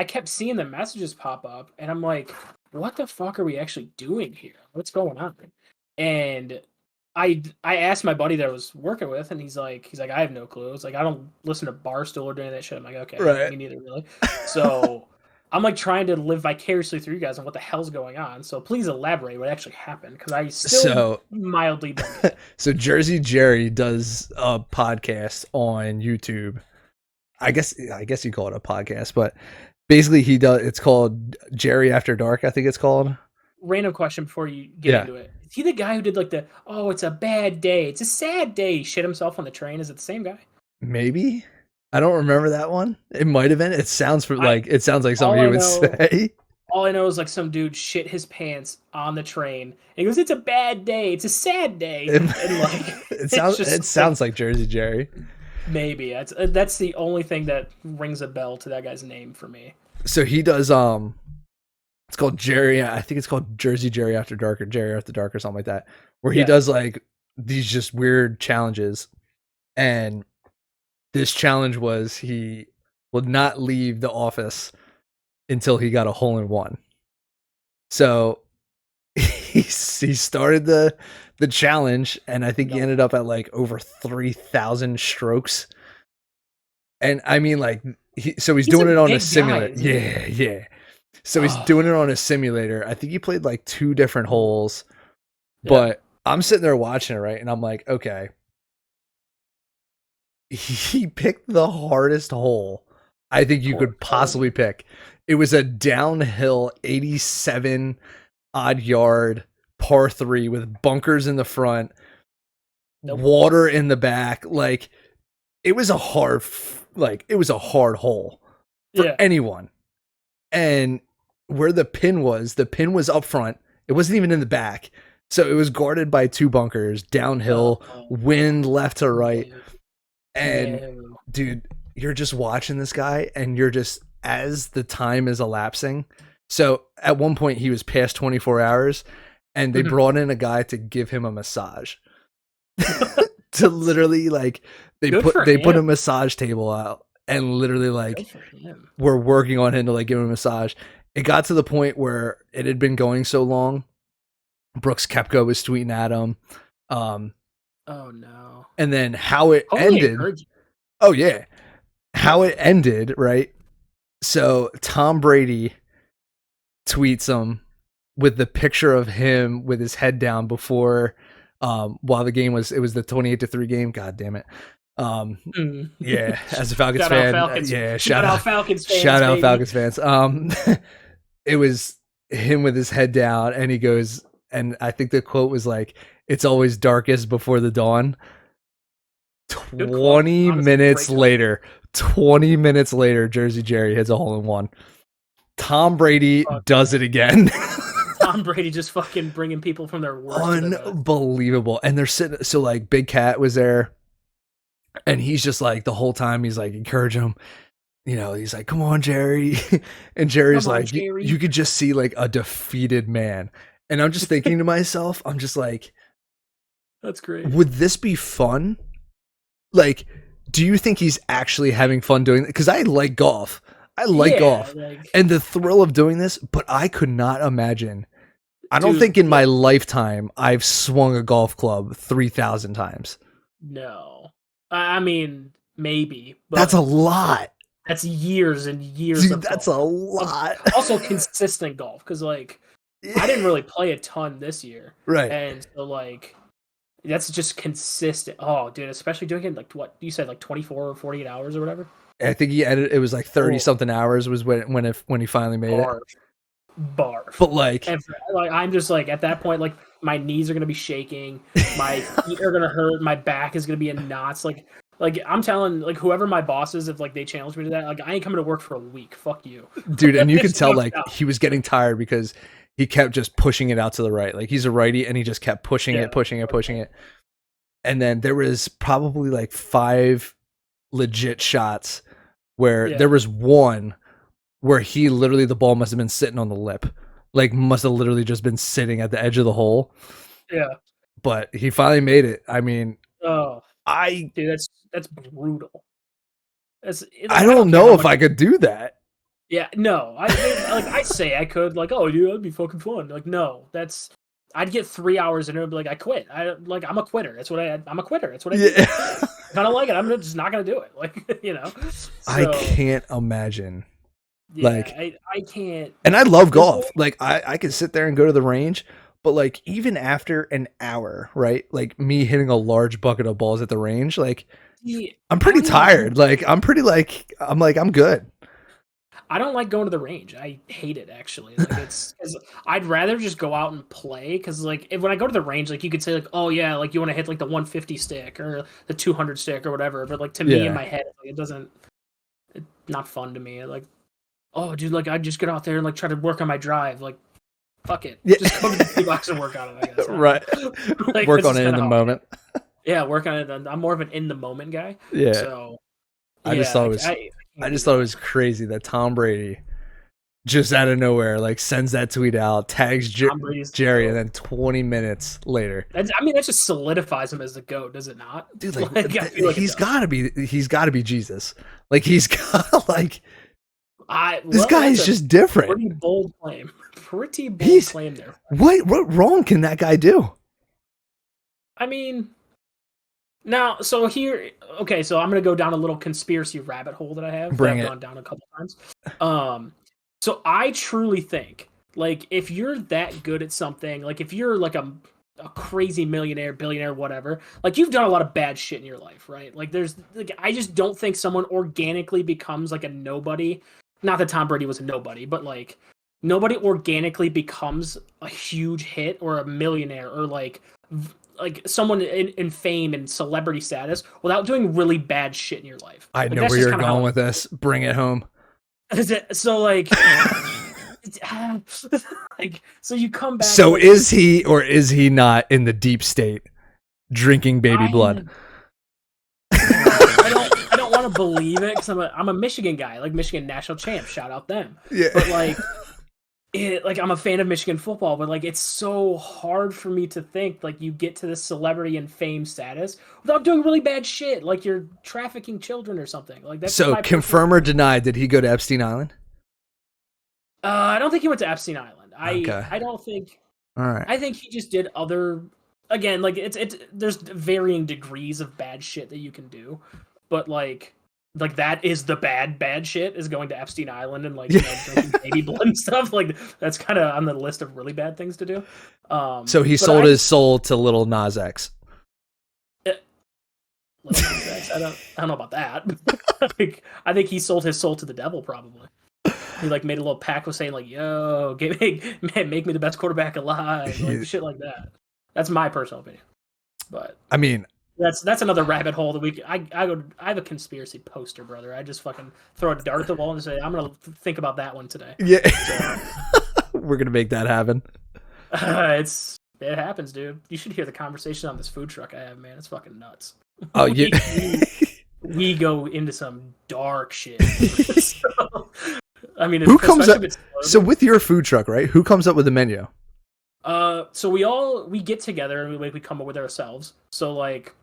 [SPEAKER 2] kept seeing the messages pop up, and I'm like, what the fuck are we actually doing here? What's going on? And I asked my buddy that I was working with, and he's like, I have no clue. It's like, I don't listen to Barstool or doing that shit. I'm like, okay, me neither, really. So I'm like trying to live vicariously through you guys on what the hell's going on. So please elaborate what actually happened, because I still mildly don't get it.
[SPEAKER 1] So Jersey Jerry does a podcast on YouTube. I guess you call it a podcast, but basically it's called Jerry After Dark, I think it's called.
[SPEAKER 2] Random question before you get into it. Is he the guy who did like it's a bad day, it's a sad day, he shit himself on the train? Is it the same guy?
[SPEAKER 1] Maybe. I don't remember that one. It might have been. It sounds like something you would say.
[SPEAKER 2] All I know is like some dude shit his pants on the train. And he goes, "It's a bad day. It's a sad day." And like
[SPEAKER 1] it sounds like Jersey Jerry.
[SPEAKER 2] Maybe that's the only thing that rings a bell to that guy's name for me.
[SPEAKER 1] So he does it's called Jerry. I think it's called Jersey Jerry After Dark or Jerry After Dark or something like that, where he does like these just weird challenges. And this challenge was he would not leave the office until he got a hole-in-one. So he started the challenge, and I think he ended up at like over 3,000 strokes. And I mean, like, he's doing it on a simulator. Yeah. So he's doing it on a simulator. I think he played like 2 different holes, but I'm sitting there watching it, right? And I'm like, okay. He picked the hardest hole I think you could possibly pick. It was a downhill 87 odd yard par 3 with bunkers in the front, water in the back. Like, it was a hard hole for anyone. And where the pin was up front. It wasn't even in the back. So it was guarded by 2 bunkers, downhill, wind left to right. And dude, you're just watching this guy, and you're just, as the time is elapsing. So at one point he was past 24 hours, and they brought in a guy to give him a massage. To literally, like, they put a massage table out, and literally, like, we're working on him to like give him a massage. It got to the point where it had been going so long. Brooks Koepka was tweeting at him.
[SPEAKER 2] Oh no.
[SPEAKER 1] And then how it ended. Oh yeah. How it ended, right? So Tom Brady tweets him with the picture of him with his head down before while the game was the 28-3 game. God damn it. Yeah, as a Falcons fan. Shout out Falcons fans. Shout out Falcons fans. It was him with his head down, and he goes, and I think the quote was like, "It's always darkest before the dawn." 20 minutes later, Jersey Jerry hits a hole-in-one. Tom Brady does it again.
[SPEAKER 2] Tom Brady just fucking bringing people from their work.
[SPEAKER 1] Unbelievable. And they're sitting, so like Big Cat was there, and he's just like, the whole time he's like encouraging him. You know, he's like, "Come on, Jerry." And Jerry's like, Jerry. You could just see like a defeated man. And I'm just thinking to myself, I'm just like,
[SPEAKER 2] that's great.
[SPEAKER 1] Would this be fun? Like, do you think he's actually having fun doing it? Because I like golf. I like golf. And the thrill of doing this, but I could not imagine. I don't think in my lifetime I've swung a golf club 3,000 times.
[SPEAKER 2] No. I mean, maybe. But
[SPEAKER 1] that's a lot.
[SPEAKER 2] That's years and years of
[SPEAKER 1] that's golf. A lot.
[SPEAKER 2] Also consistent golf, because like I didn't really play a ton this year.
[SPEAKER 1] Right.
[SPEAKER 2] And so like that's just consistent. Oh, dude, especially doing it like what you said, like 24 or 48 hours or whatever.
[SPEAKER 1] I think he ended. It was like 30 something hours was when he finally made it.
[SPEAKER 2] Barf.
[SPEAKER 1] But like,
[SPEAKER 2] I'm just like at that point, like my knees are gonna be shaking, my feet are gonna hurt, my back is gonna be in knots. Like I'm telling like whoever my boss is, if like they challenge me to that, like I ain't coming to work for a week. Fuck you,
[SPEAKER 1] dude. And you could tell like he was getting tired because he kept just pushing it out to the right. Like he's a righty, and he just kept pushing it. And then there was probably like 5 legit shots where there was one where he literally, the ball must have been sitting on the lip, like must have literally just been sitting at the edge of the hole.
[SPEAKER 2] Yeah,
[SPEAKER 1] but he finally made it. I mean,
[SPEAKER 2] dude, that's brutal.
[SPEAKER 1] I don't know if I could do that.
[SPEAKER 2] Yeah, no, I say I could, like, oh, dude, that'd be fucking fun. Like, no, I'd get 3 hours and it would be like, I quit. I'm a quitter. I'm a quitter. That's what I do. Kind of like it. I'm just not gonna do it. Like, you know. So,
[SPEAKER 1] I can't imagine.
[SPEAKER 2] Yeah, like I can't.
[SPEAKER 1] And I love golf. Like I could sit there and go to the range, but like even after an hour, right? Like me hitting a large bucket of balls at the range, like I'm pretty tired. Like I'm good.
[SPEAKER 2] I don't like going to the range. I hate it actually. Like it's because I'd rather just go out and play. Because like when I go to the range, like you could say like, oh yeah, like you want to hit like the 150 stick or the 200 stick or whatever. But like to me in my head, like, it's not fun to me. Like, oh dude, like I'd just get out there and like try to work on my drive. Like, fuck it, just go to the tee box and work on it. I guess.
[SPEAKER 1] Right. Like, work on it in the moment.
[SPEAKER 2] Yeah, work on it. I'm more of an in the moment guy.
[SPEAKER 1] Yeah.
[SPEAKER 2] So
[SPEAKER 1] I just thought it was crazy that Tom Brady just out of nowhere like sends that tweet out, tags Jerry, and then 20 minutes later,
[SPEAKER 2] that just solidifies him as the GOAT, does it not?
[SPEAKER 1] Dude, like he's got to be Jesus. Like he's got like this guy is just different.
[SPEAKER 2] Pretty bold claim. Claim there.
[SPEAKER 1] What wrong can that guy do?
[SPEAKER 2] I mean, now, so here, okay, so I'm going to go down a little conspiracy rabbit hole that I have. I've gone down a couple times. So I truly think, like, if you're that good at something, like, if you're, like, a crazy millionaire, billionaire, whatever, like, you've done a lot of bad shit in your life, right? Like, I just don't think someone organically becomes, like, a nobody. Not that Tom Brady was a nobody, but, like, nobody organically becomes a huge hit or a millionaire or, like someone in fame and celebrity status without doing really bad shit in your life.
[SPEAKER 1] I know where you're going with this. Bring it home.
[SPEAKER 2] So like, so you come back.
[SPEAKER 1] So is he or is he not in the deep state drinking baby blood?
[SPEAKER 2] I don't want to believe it because I'm a Michigan guy, like Michigan national champ. Shout out them.
[SPEAKER 1] Yeah.
[SPEAKER 2] But like, I'm a fan of Michigan football, but like it's so hard for me to think like you get to this celebrity and fame status without doing really bad shit, like you're trafficking children or something. Like that's
[SPEAKER 1] so confirm or deny. Did he go to Epstein Island?
[SPEAKER 2] I don't think he went to Epstein Island. I don't think.
[SPEAKER 1] All right.
[SPEAKER 2] I think he just did other. Again, like it's there's varying degrees of bad shit that you can do, but like that is the bad shit is going to Epstein Island and like drinking baby blood and stuff. Like that's kind of on the list of really bad things to do.
[SPEAKER 1] So he sold his soul to Lil Nas X.
[SPEAKER 2] Lil Nas X. I don't know about that. I think he sold his soul to the devil probably. He like made a little pact with saying like, "Yo, make me the best quarterback alive," like shit like that. That's my personal opinion. But
[SPEAKER 1] I mean.
[SPEAKER 2] That's another rabbit hole that I have a conspiracy poster, brother. I just fucking throw a dart at the wall and say I'm gonna think about that one today.
[SPEAKER 1] Yeah, so, we're gonna make that happen.
[SPEAKER 2] It happens, dude. You should hear the conversation on this food truck I have, man. It's fucking nuts.
[SPEAKER 1] Oh yeah,
[SPEAKER 2] we go into some dark shit. So, I mean,
[SPEAKER 1] who comes up? So with your food truck, right? Who comes up with the menu?
[SPEAKER 2] So we get together and we come up with ourselves. So like.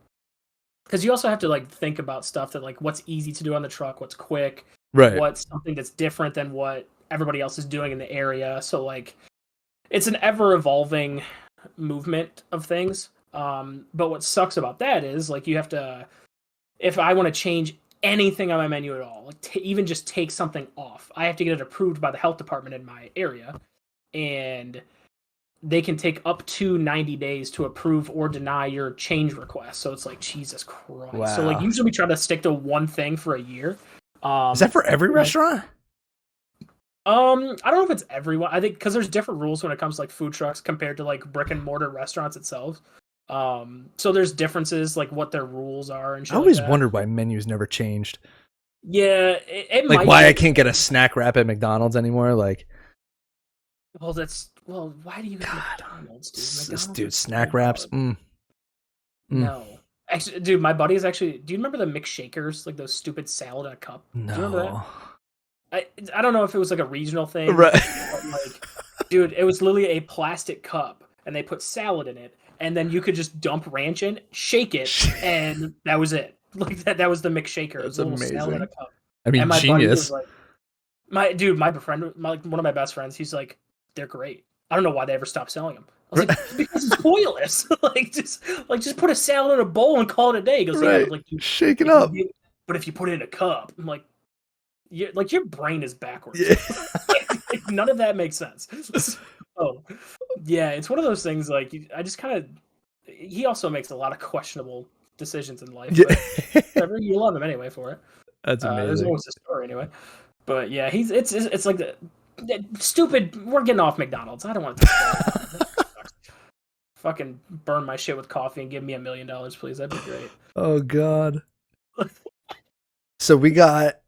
[SPEAKER 2] Because you also have to like think about stuff that like what's easy to do on the truck, what's quick,
[SPEAKER 1] right?
[SPEAKER 2] What's something that's different than what everybody else is doing in the area. So like, it's an ever evolving movement of things. But what sucks about that is like you have to, if I want to change anything on my menu at all, like even just take something off, I have to get it approved by the health department in my area, and they can take up to 90 days to approve or deny your change request. So it's like, Jesus Christ. Wow. So like usually we try to stick to one thing for a year.
[SPEAKER 1] Is that for every restaurant?
[SPEAKER 2] I don't know if it's everyone. I think because there's different rules when it comes to like food trucks compared to like brick and mortar restaurants itself. So there's differences like what their rules are and shit.
[SPEAKER 1] I always wondered why menus never changed.
[SPEAKER 2] Yeah, it
[SPEAKER 1] like
[SPEAKER 2] might
[SPEAKER 1] why I can't get a snack wrap at McDonald's anymore. Like,
[SPEAKER 2] well, why do you get McDonald's, dude?
[SPEAKER 1] McDonald's dude, snack wraps.
[SPEAKER 2] No. Actually, dude, my buddy is actually. Do you remember the McShakers, like those stupid salad in a cup?
[SPEAKER 1] No.
[SPEAKER 2] Do you remember that? I don't know if it was like a regional thing,
[SPEAKER 1] right?
[SPEAKER 2] But like, dude, it was literally a plastic cup, and they put salad in it, and then you could just dump ranch in, shake it, and that was it. Like that was the McShaker.
[SPEAKER 1] That's
[SPEAKER 2] amazing. Salad in a cup.
[SPEAKER 1] I mean, my genius.
[SPEAKER 2] Like, my friend, one of my best friends, he's like, they're great. I don't know why they ever stopped selling them. I was like, because it's pointless. just put a salad in a bowl and call it a day. He goes,
[SPEAKER 1] right.
[SPEAKER 2] Yeah, like,
[SPEAKER 1] shake it up.
[SPEAKER 2] But if you put it in a cup, I'm like, your brain is backwards.
[SPEAKER 1] Yeah.
[SPEAKER 2] like, none of that makes sense. So, yeah, it's one of those things. Like, I just kind of. He also makes a lot of questionable decisions in life. But you love him anyway for it.
[SPEAKER 1] That's amazing.
[SPEAKER 2] There's always a story anyway. But yeah, it's like the stupid. We're getting off McDonald's. I don't want to. Fucking burn my shit with coffee and give me $1 million, please. That'd be great.
[SPEAKER 1] Oh God. So we got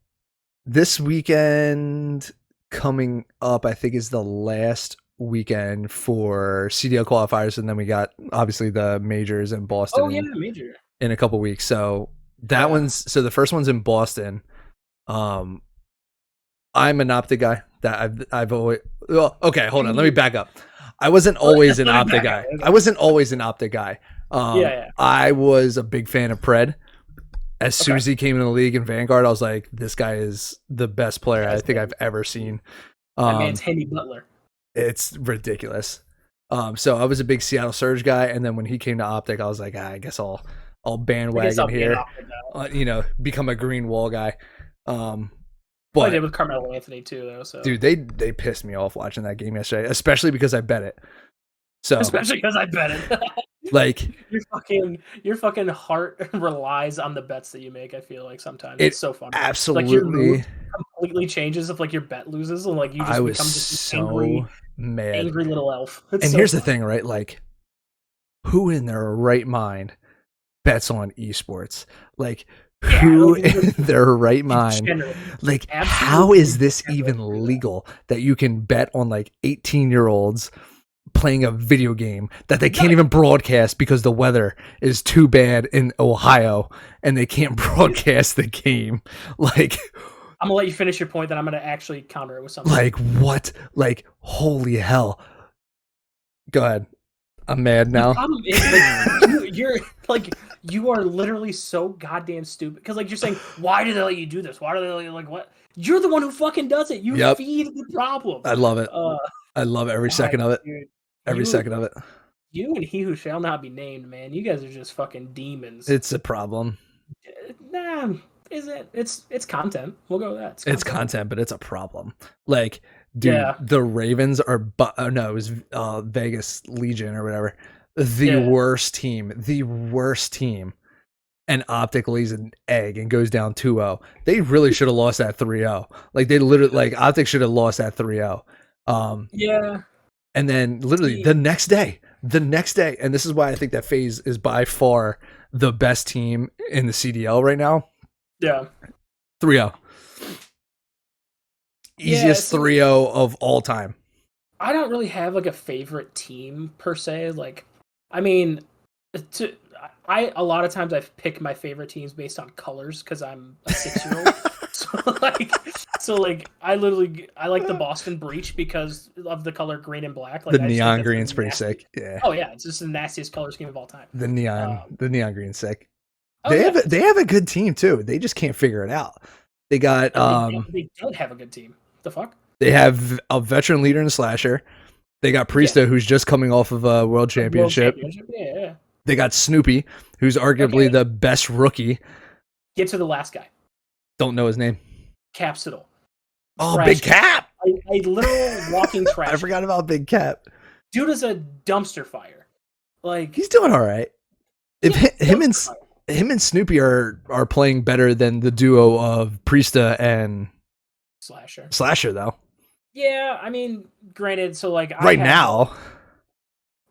[SPEAKER 1] this weekend coming up. I think is the last weekend for CDL qualifiers, and then we got obviously the majors in Boston.
[SPEAKER 2] Oh yeah, major
[SPEAKER 1] in a couple weeks. So that so the first one's in Boston. I'm an Optic guy. That I've always. Well, okay, hold on. Let me back up. I wasn't always an Optic guy. I wasn't always an Optic guy. I was a big fan of Pred. As soon as he came in the league in Vanguard, I was like, this guy is the best player I think I've ever seen.
[SPEAKER 2] That man's Henny Butler.
[SPEAKER 1] It's ridiculous. So I was a big Seattle Surge guy, and then when he came to Optic, I was like, I guess I'll bandwagon here. Become a green wall guy.
[SPEAKER 2] But I did with Carmelo Anthony too, though. So
[SPEAKER 1] dude, they pissed me off watching that game yesterday, especially because I bet it.
[SPEAKER 2] Especially because I bet it.
[SPEAKER 1] Like
[SPEAKER 2] your fucking heart relies on the bets that you make. I feel like sometimes it's so fun.
[SPEAKER 1] Absolutely,
[SPEAKER 2] like your mood completely changes if like your bet loses, and like you just become just
[SPEAKER 1] so
[SPEAKER 2] angry little elf.
[SPEAKER 1] And here's the thing, right? Like, who in their right mind bets on esports? Like, who in their right mind? Like, how is this even legal that you can bet on like 18-year-olds playing a video game that they can't even broadcast because the weather is too bad in Ohio and they can't broadcast the game? Like,
[SPEAKER 2] I'm gonna let you finish your point, then I'm gonna actually counter it with something.
[SPEAKER 1] Like, what? Like, holy hell. Go ahead. I'm mad now.
[SPEAKER 2] The problem is, like, you're like, you are literally so goddamn stupid. Because, like, you're saying, why do they let you do this? Why do they let you, like, what? You're the one who fucking does it. You feed the problem.
[SPEAKER 1] I love it. I love every second of it. Dude, every second of it.
[SPEAKER 2] You and he who shall not be named, man. You guys are just fucking demons.
[SPEAKER 1] It's a problem.
[SPEAKER 2] Nah, is it? It's content. We'll go with that.
[SPEAKER 1] It's content, but it's a problem. Like, dude, the Ravens are, no, it was Vegas Legion or whatever. The worst team. And Optic lays an egg and goes down 2-0. They really should have lost that 3-0. Like, they literally, like, Optic should have lost that 3-0. And then literally the next day, and this is why I think that FaZe is by far the best team in the CDL right now. 3-0. Easiest 3-0 of all time.
[SPEAKER 2] I don't really have like a favorite team per se. Like, I mean, a lot of times I pick my favorite teams based on colors because I'm a 6-year-old. so I like the Boston Breach because of the color green and black. Like,
[SPEAKER 1] the neon green's pretty sick. Yeah.
[SPEAKER 2] Oh yeah, it's just the nastiest color scheme of all time.
[SPEAKER 1] The neon green's sick. They have a good team too. They just can't figure it out. They got
[SPEAKER 2] they don't have a good team. The fuck?
[SPEAKER 1] They have a veteran leader in Slasher. They got Priesta, who's just coming off of a world championship.
[SPEAKER 2] Yeah.
[SPEAKER 1] They got Snoopy, who's arguably the best rookie.
[SPEAKER 2] Get to the last guy.
[SPEAKER 1] Don't know his name.
[SPEAKER 2] Capsidal.
[SPEAKER 1] Oh, Trash Big Cap!
[SPEAKER 2] A literal walking trash.
[SPEAKER 1] I forgot about Big Cap.
[SPEAKER 2] Dude is a dumpster fire. Like,
[SPEAKER 1] he's doing all right. If him and Snoopy are playing better than the duo of Priesta and Slasher though.
[SPEAKER 2] Yeah, I mean, granted, so like
[SPEAKER 1] now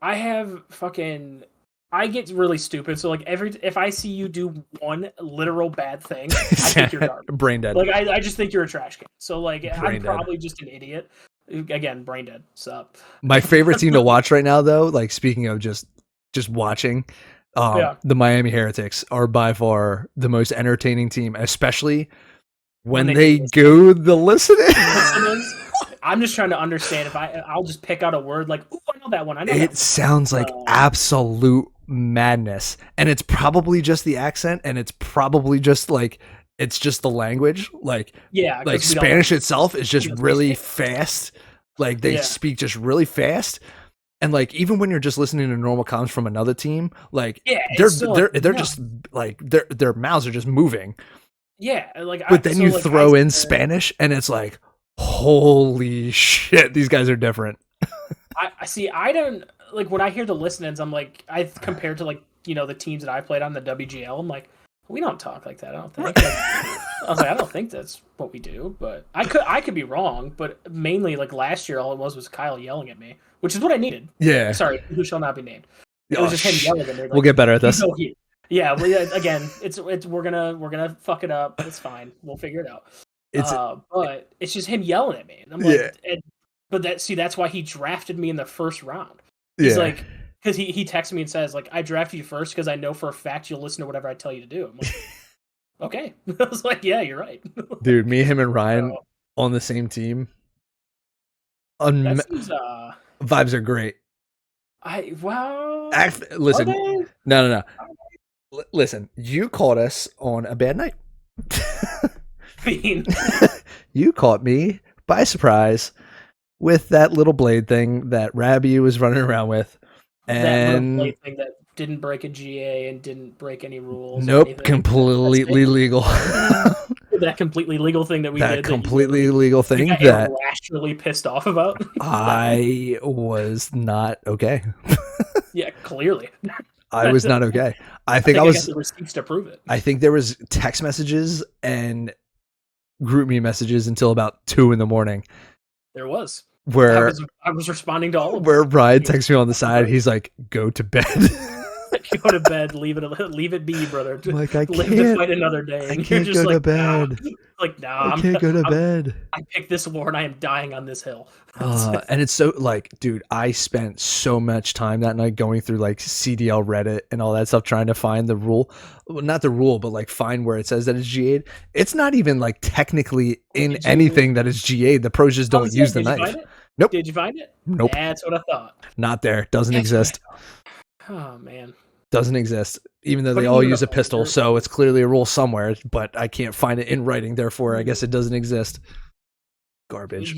[SPEAKER 2] I have fucking I get really stupid. So like if I see you do one literal bad thing, I think you're garbage.
[SPEAKER 1] Brain dead.
[SPEAKER 2] Like I just think you're a trash can. So like I'm probably just an idiot. Again, brain dead. Sup.
[SPEAKER 1] My favorite team to watch right now, though, like speaking of just watching, the Miami Heretics are by far the most entertaining team, especially when they go the listening.
[SPEAKER 2] I'm just trying to understand if I'll just pick out a word like, ooh, I know that one. I know
[SPEAKER 1] it sounds like absolute madness, and it's probably just the accent, and it's probably just like it's just the language, like Spanish itself is just really fast. Like they speak just really fast, and like even when you're just listening to normal comms from another team, like they're just like their mouths are just moving.
[SPEAKER 2] Yeah, like
[SPEAKER 1] but then you throw in Spanish, and it's like, holy shit, these guys are different.
[SPEAKER 2] I see. I don't like when I hear the listen-ins. I'm like, I compared to like the teams that I played on the WGL. I'm like, we don't talk like that. I don't think. Like, I was like, I don't think that's what we do. But I could be wrong. But mainly, like last year, all it was Kyle yelling at me, which is what I needed.
[SPEAKER 1] Yeah.
[SPEAKER 2] Sorry, who shall not be named. It was just him yelling at me. Like,
[SPEAKER 1] we'll get better at this.
[SPEAKER 2] Yeah. Well, again, it's we're gonna fuck it up. It's fine. We'll figure it out. But it's just him yelling at me. And I'm like, that's why he drafted me in the first round. He's like, because he texted me and says, like, I drafted you first because I know for a fact you'll listen to whatever I tell you to do. I'm like, okay. I was like, yeah, you're right.
[SPEAKER 1] Dude, me, him, and Ryan on the same team. Vibes are great. Listen, no. Listen, you caught us on a bad night. You caught me by surprise with that little blade thing that Rabby was running around with, and
[SPEAKER 2] that little blade thing that didn't break a GA and didn't break any rules.
[SPEAKER 1] Nope, completely legal.
[SPEAKER 2] That completely legal thing that we did.
[SPEAKER 1] That completely legal thing that
[SPEAKER 2] irrationally pissed off about.
[SPEAKER 1] I was not okay.
[SPEAKER 2] Yeah, clearly.
[SPEAKER 1] I was not okay. I think I was.
[SPEAKER 2] I got the receipts to prove it.
[SPEAKER 1] I think there was text messages and group me messages until about 2 a.m.
[SPEAKER 2] There was.
[SPEAKER 1] Where
[SPEAKER 2] I was responding to all of them.
[SPEAKER 1] Where Brian texts me on the side, he's like, "Go to bed."
[SPEAKER 2] Go to bed. Leave it be, brother.
[SPEAKER 1] Like, I
[SPEAKER 2] live to fight another day.
[SPEAKER 1] And you're just go to bed.
[SPEAKER 2] Nah. Like, nah,
[SPEAKER 1] I can't go to bed.
[SPEAKER 2] I picked this war and I am dying on this hill.
[SPEAKER 1] And it's so like, dude, I spent so much time that night going through like CDL Reddit and all that stuff trying to find the rule. Well, not the rule, but like find where it says that it's GA'd. It's not even like technically in anything that is GA'd. The pros just don't use the knife. Nope.
[SPEAKER 2] Did you find it?
[SPEAKER 1] Nope.
[SPEAKER 2] That's what I thought.
[SPEAKER 1] Not there. Doesn't exist.
[SPEAKER 2] Oh man.
[SPEAKER 1] Doesn't exist, even though they all use a pistol, so it's clearly a rule somewhere, but I can't find it in writing, therefore I guess it doesn't exist. Garbage.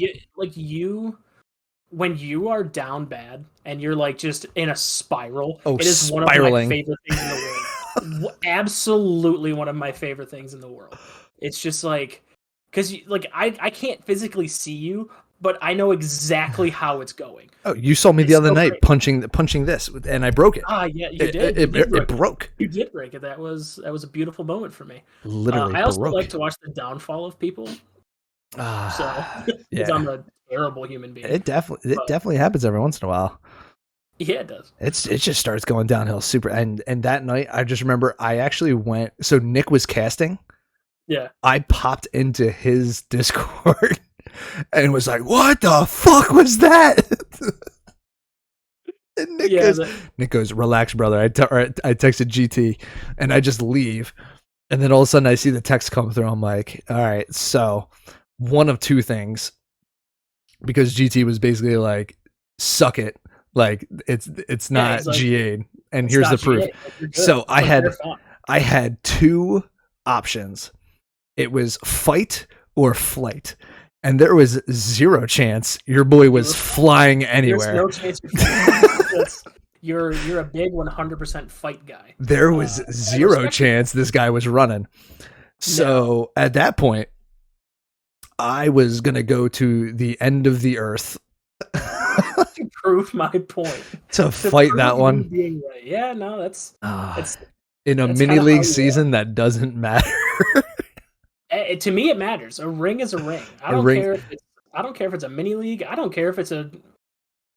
[SPEAKER 2] When you are down bad and you're like just in a spiral,
[SPEAKER 1] it
[SPEAKER 2] is
[SPEAKER 1] spiraling.
[SPEAKER 2] One of my favorite things in the world. Absolutely one of my favorite things in the world. It's just like, because like I can't physically see you, but I know exactly how it's going.
[SPEAKER 1] Oh, you saw me the other night punching this, and I broke it.
[SPEAKER 2] Yeah, you did.
[SPEAKER 1] It broke.
[SPEAKER 2] You did break it. That was a beautiful moment for me.
[SPEAKER 1] Literally,
[SPEAKER 2] I also like to watch the downfall of people. Because I'm a terrible human being.
[SPEAKER 1] It definitely happens every once in a while.
[SPEAKER 2] Yeah, it does.
[SPEAKER 1] It just starts going downhill super. And that night, I just remember I actually went. So Nick was casting.
[SPEAKER 2] Yeah.
[SPEAKER 1] I popped into his Discord. And was like, what the fuck was that? And Nick goes, relax, brother. I texted GT and I just leave. And then all of a sudden I see the text come through. I'm like, all right, so one of two things. Because GT was basically like, suck it. Like it's not like, GA'd. And here's the proof. So I had two options. It was fight or flight. And there was zero chance your boy was flying anywhere.
[SPEAKER 2] There's no chance you're a big 100% fight guy.
[SPEAKER 1] There was zero chance this guy was running. So at that point, I was going to go to the end of the earth.
[SPEAKER 2] To prove my point.
[SPEAKER 1] To fight that one.
[SPEAKER 2] Being right. Yeah, no, that's
[SPEAKER 1] in a mini league season that doesn't matter.
[SPEAKER 2] To me, it matters. A ring is a ring. I don't care if it's a mini league. I don't care if it's a.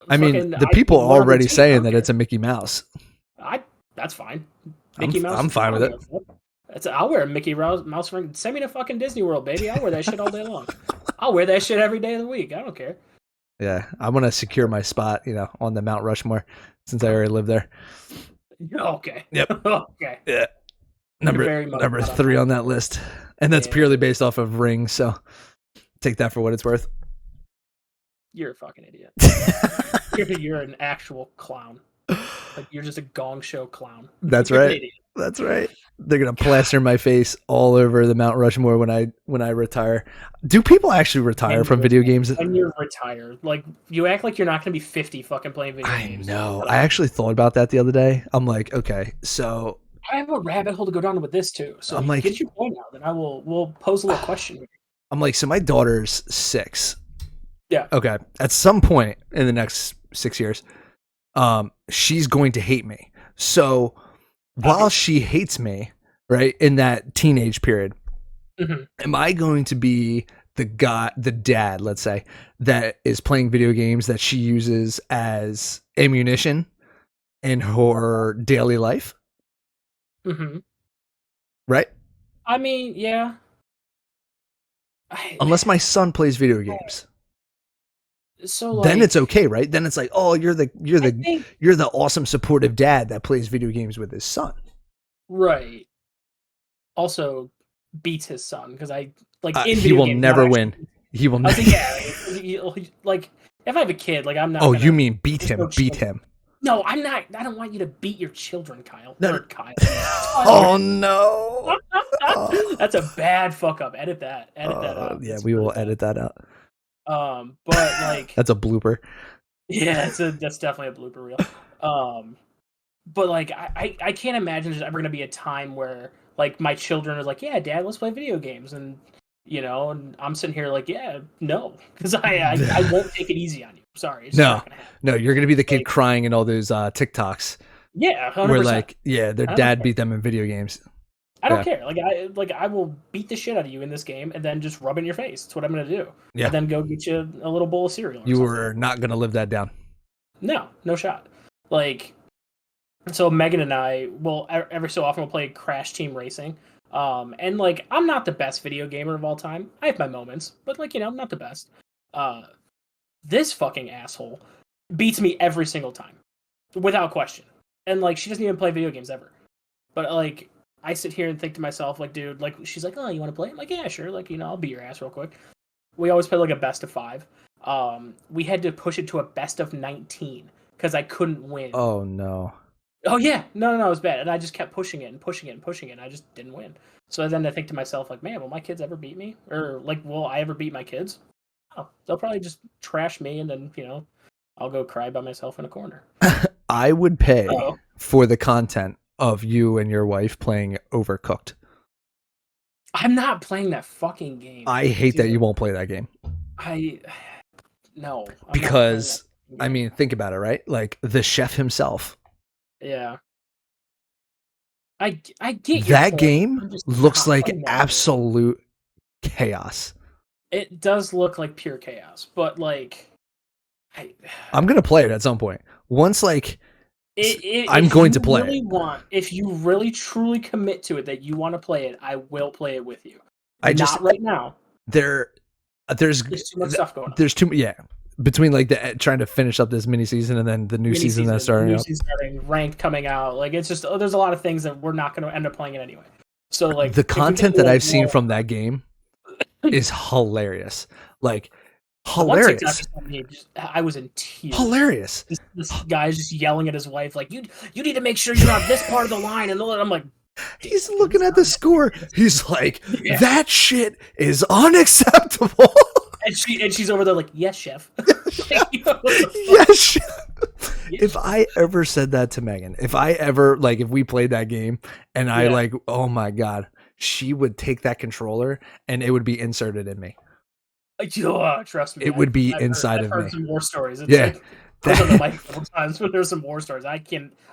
[SPEAKER 1] I mean, the people are already saying that it's a Mickey Mouse.
[SPEAKER 2] That's fine.
[SPEAKER 1] Mickey Mouse. I'm fine with it.
[SPEAKER 2] I'll wear a Mickey Mouse ring. Send me to fucking Disney World, baby. I'll wear that shit all day long. I'll wear that shit every day of the week. I don't care.
[SPEAKER 1] Yeah, I want to secure my spot, on the Mount Rushmore, since I already live there.
[SPEAKER 2] Okay.
[SPEAKER 1] Yep.
[SPEAKER 2] Okay.
[SPEAKER 1] Yeah. Number 3 on that list, and that's purely based off of rings. So take that for what it's worth.
[SPEAKER 2] You're a fucking idiot. You're an actual clown. Like, you're just a Gong Show clown.
[SPEAKER 1] That's right. That's right. They're gonna plaster my face all over the Mount Rushmore when I retire. Do people actually retire from video games?
[SPEAKER 2] When you're retired, like, you act like you're not gonna be 50 fucking playing video games.
[SPEAKER 1] I know. I actually thought about that the other day. I'm like, okay, so
[SPEAKER 2] I have a rabbit hole to go down with this too. So I'm like, get your point out, then we'll pose a little question.
[SPEAKER 1] I'm like, so my daughter's 6.
[SPEAKER 2] Yeah.
[SPEAKER 1] Okay. At some point in the next 6 years, she's going to hate me. So while she hates me, right, in that teenage period, am I going to be the dad, let's say, that is playing video games that she uses as ammunition in her daily life? Right?
[SPEAKER 2] I mean, yeah.
[SPEAKER 1] Unless my son plays video games.
[SPEAKER 2] So
[SPEAKER 1] then it's okay, right? Then it's like, oh, you're the awesome supportive dad that plays video games with his son.
[SPEAKER 2] Right. Also beats his son because
[SPEAKER 1] he will never win. He will never.
[SPEAKER 2] Like, if I have a kid, like, I'm not.
[SPEAKER 1] Oh, you mean beat him? Beat him.
[SPEAKER 2] No, I'm not. I don't want you to beat your children, Kyle.
[SPEAKER 1] No.
[SPEAKER 2] Kyle.
[SPEAKER 1] Oh no.
[SPEAKER 2] That's a bad fuck up. Edit that. Edit that out.
[SPEAKER 1] Yeah, we will edit that out.
[SPEAKER 2] But like
[SPEAKER 1] that's a blooper.
[SPEAKER 2] Yeah, that's definitely a blooper reel. But like I can't imagine there's ever gonna be a time where like my children are like, yeah, Dad, let's play video games, and and I'm sitting here like, yeah, no, because I won't take it easy on you. Sorry.
[SPEAKER 1] No, you're gonna be the kid crying in all those TikToks.
[SPEAKER 2] Yeah, 100%.
[SPEAKER 1] Where like, yeah, their dad beat them in video games.
[SPEAKER 2] I don't care. Like I will beat the shit out of you in this game and then just rub in your face. That's what I'm gonna do.
[SPEAKER 1] Yeah.
[SPEAKER 2] And then go get you a little bowl of cereal.
[SPEAKER 1] You were not gonna live that down.
[SPEAKER 2] No shot. Like, so Megan and I will every so often we'll play Crash Team Racing. And like, I'm not the best video gamer of all time. I have my moments, but like, I'm not the best. This fucking asshole beats me every single time, without question. And like, she doesn't even play video games ever. But like, I sit here and think to myself, like, dude, like, she's like, oh, you want to play? I'm like, yeah, sure. Like, I'll beat your ass real quick. We always play like a best of 5. We had to push it to a best of 19 because I couldn't win.
[SPEAKER 1] Oh no.
[SPEAKER 2] Oh yeah, no, it was bad, and I just kept pushing it and pushing it and pushing it, and I just didn't win. So then I think to myself, like, man, will my kids ever beat me, or like, will I ever beat my kids? Oh, they'll probably just trash me, and then I'll go cry by myself in a corner.
[SPEAKER 1] I would pay for the content of you and your wife playing Overcooked.
[SPEAKER 2] I'm not playing that fucking game.
[SPEAKER 1] I hate that you won't play that game.
[SPEAKER 2] No.
[SPEAKER 1] Because, I mean, think about it, right? Like, the chef himself.
[SPEAKER 2] Yeah. I get
[SPEAKER 1] that game looks like absolute chaos.
[SPEAKER 2] It does look like pure chaos, but like,
[SPEAKER 1] I'm gonna play it at some point. Once like, I'm going to play it.
[SPEAKER 2] If you really truly commit to it that you want to play it, I will play it with you.
[SPEAKER 1] Not
[SPEAKER 2] right now.
[SPEAKER 1] There's
[SPEAKER 2] too much stuff going on.
[SPEAKER 1] There's between like trying to finish up this mini season and then the new season that's starting.
[SPEAKER 2] Ranked coming out, like it's just there's a lot of things that we're not going to end up playing it anyway. So like
[SPEAKER 1] the content that I've seen from that game is hilarious. Like hilarious.
[SPEAKER 2] I was in tears.
[SPEAKER 1] Hilarious.
[SPEAKER 2] This guy's just yelling at his wife like, you need to make sure you're on this part of the line, and I'm like,
[SPEAKER 1] he's looking at the score. He's like, that shit is unacceptable.
[SPEAKER 2] And she's over there like, yes, chef.
[SPEAKER 1] Yes, chef. If I ever said that to Megan, if we played that game and I like, oh my God, she would take that controller and it would be inserted in me.
[SPEAKER 2] Oh, trust me.
[SPEAKER 1] It would be inside of me.
[SPEAKER 2] I've heard some more stories.
[SPEAKER 1] It's
[SPEAKER 2] I was on the mic a couple times when there's some war stories. I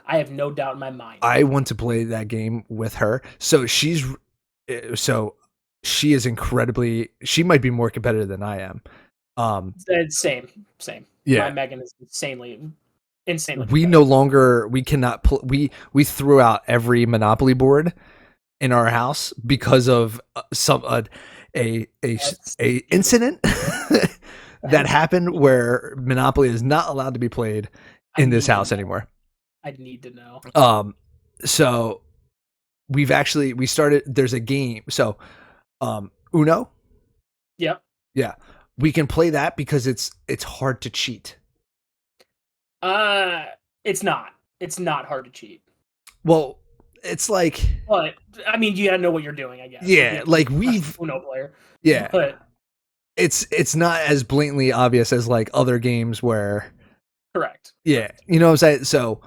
[SPEAKER 2] have no doubt in my mind.
[SPEAKER 1] I want to play that game with her. So she is incredibly. She might be more competitive than I am.
[SPEAKER 2] Same.
[SPEAKER 1] Yeah,
[SPEAKER 2] my Megan is insanely.
[SPEAKER 1] We no longer. We cannot. We threw out every Monopoly board in our house because of a incident that happened where Monopoly is not allowed to be played in this house anymore.
[SPEAKER 2] I'd need to know.
[SPEAKER 1] So we started. There's a game. So, Uno.
[SPEAKER 2] Yep.
[SPEAKER 1] Yeah, we can play that because it's hard to cheat.
[SPEAKER 2] It's not. It's not hard to cheat.
[SPEAKER 1] Well, it's like.
[SPEAKER 2] But I mean, you gotta know what you're doing, I guess.
[SPEAKER 1] Yeah, like we've
[SPEAKER 2] Uno player.
[SPEAKER 1] Yeah,
[SPEAKER 2] but
[SPEAKER 1] it's not as blatantly obvious as like other games where.
[SPEAKER 2] Correct.
[SPEAKER 1] Yeah, you know what I'm saying. So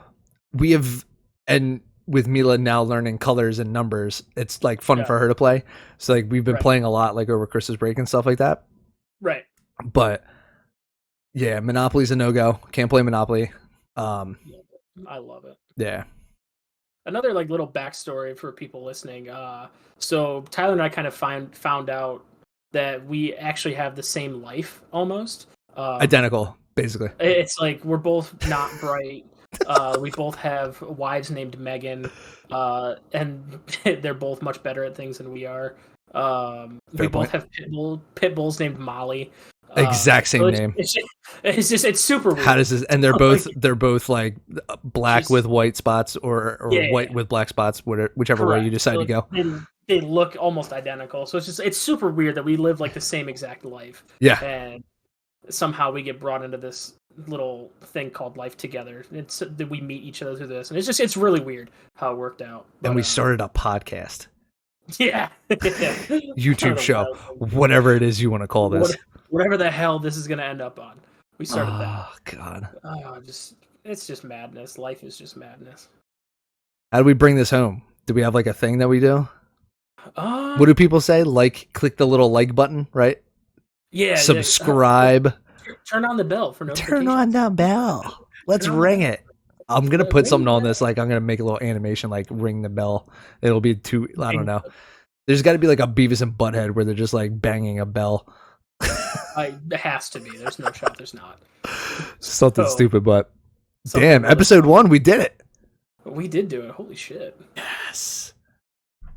[SPEAKER 1] we have, and with Mila now learning colors and numbers, it's like fun for her to play. So like we've been playing a lot like over Christmas break and stuff like that.
[SPEAKER 2] Right.
[SPEAKER 1] But yeah, Monopoly's a no-go. Can't play Monopoly.
[SPEAKER 2] I love it.
[SPEAKER 1] Yeah.
[SPEAKER 2] Another like little backstory for people listening. So Tyler and I kind of found out that we actually have the same life almost.
[SPEAKER 1] Identical, basically.
[SPEAKER 2] It's like we're both not bright. We both have wives named Megan, and they're both much better at things than we are. We both have pit bulls named Molly.
[SPEAKER 1] Exact same name.
[SPEAKER 2] It's super weird.
[SPEAKER 1] How does this? And they're both like black with white spots or white with black spots, whichever way you decide to go.
[SPEAKER 2] They look almost identical, so it's super weird that we live like the same exact life.
[SPEAKER 1] Yeah,
[SPEAKER 2] and somehow we get brought into this little thing called life together. It's that we meet each other through this, and it's really weird how it worked out.
[SPEAKER 1] And we started a podcast.
[SPEAKER 2] Yeah.
[SPEAKER 1] YouTube show, whatever it is you want to call this.
[SPEAKER 2] Whatever the hell this is going to end up on. We started that.
[SPEAKER 1] Oh, God.
[SPEAKER 2] It's just madness. Life is just madness.
[SPEAKER 1] How do we bring this home? Do we have like a thing that we do? What do people say? Click the little like button, right?
[SPEAKER 2] Yeah.
[SPEAKER 1] Subscribe.
[SPEAKER 2] Turn on the bell for notifications.
[SPEAKER 1] Turn on the bell. Let's ring it. I'm going to put something on this. Like, I'm going to make a little animation, like ring the bell. It'll be I don't know. There's got to be like a Beavis and Butthead where they're just like banging a bell.
[SPEAKER 2] It has to be. There's no shot. There's not.
[SPEAKER 1] Something stupid, but damn, episode 1, we did it.
[SPEAKER 2] We did do it. Holy shit.
[SPEAKER 1] Yes.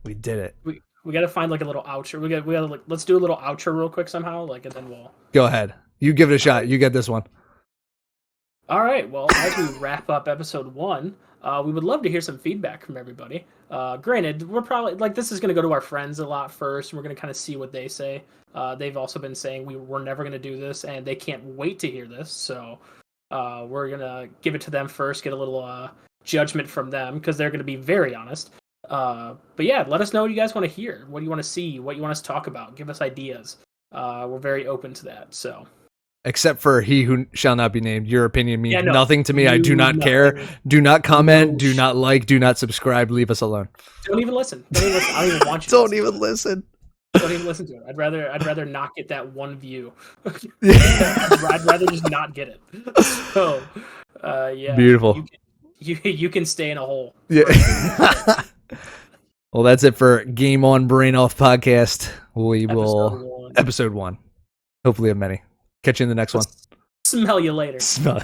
[SPEAKER 1] We did it.
[SPEAKER 2] We got to find like a little outro. We got to let's do a little outro real quick somehow, and then we'll
[SPEAKER 1] go ahead. You give it a shot. You get this one.
[SPEAKER 2] All right. Well, as we wrap up episode 1, we would love to hear some feedback from everybody. Granted, we're probably this is going to go to our friends a lot first. And we're going to kind of see what they say. They've also been saying we're never going to do this, and they can't wait to hear this. So we're going to give it to them first, get a little judgment from them because they're going to be very honest. But yeah, let us know what you guys want to hear. What do you want to see? What you want us to talk about? Give us ideas. We're very open to that. So.
[SPEAKER 1] Except for he who shall not be named. Your opinion means nothing to me. I do not care. Do not comment. Do not like. Do not subscribe. Leave us alone.
[SPEAKER 2] Don't even listen. I don't even want you.
[SPEAKER 1] Don't even listen.
[SPEAKER 2] Don't even listen to it. I'd rather not get that one view. I'd rather just not get it. So, yeah.
[SPEAKER 1] Beautiful.
[SPEAKER 2] You can stay in a hole.
[SPEAKER 1] Yeah. Well, that's it for Game On Brain Off podcast. We will episode 1. Hopefully, of many. Catch you in the next one.
[SPEAKER 2] Smell you later.
[SPEAKER 1] Smell.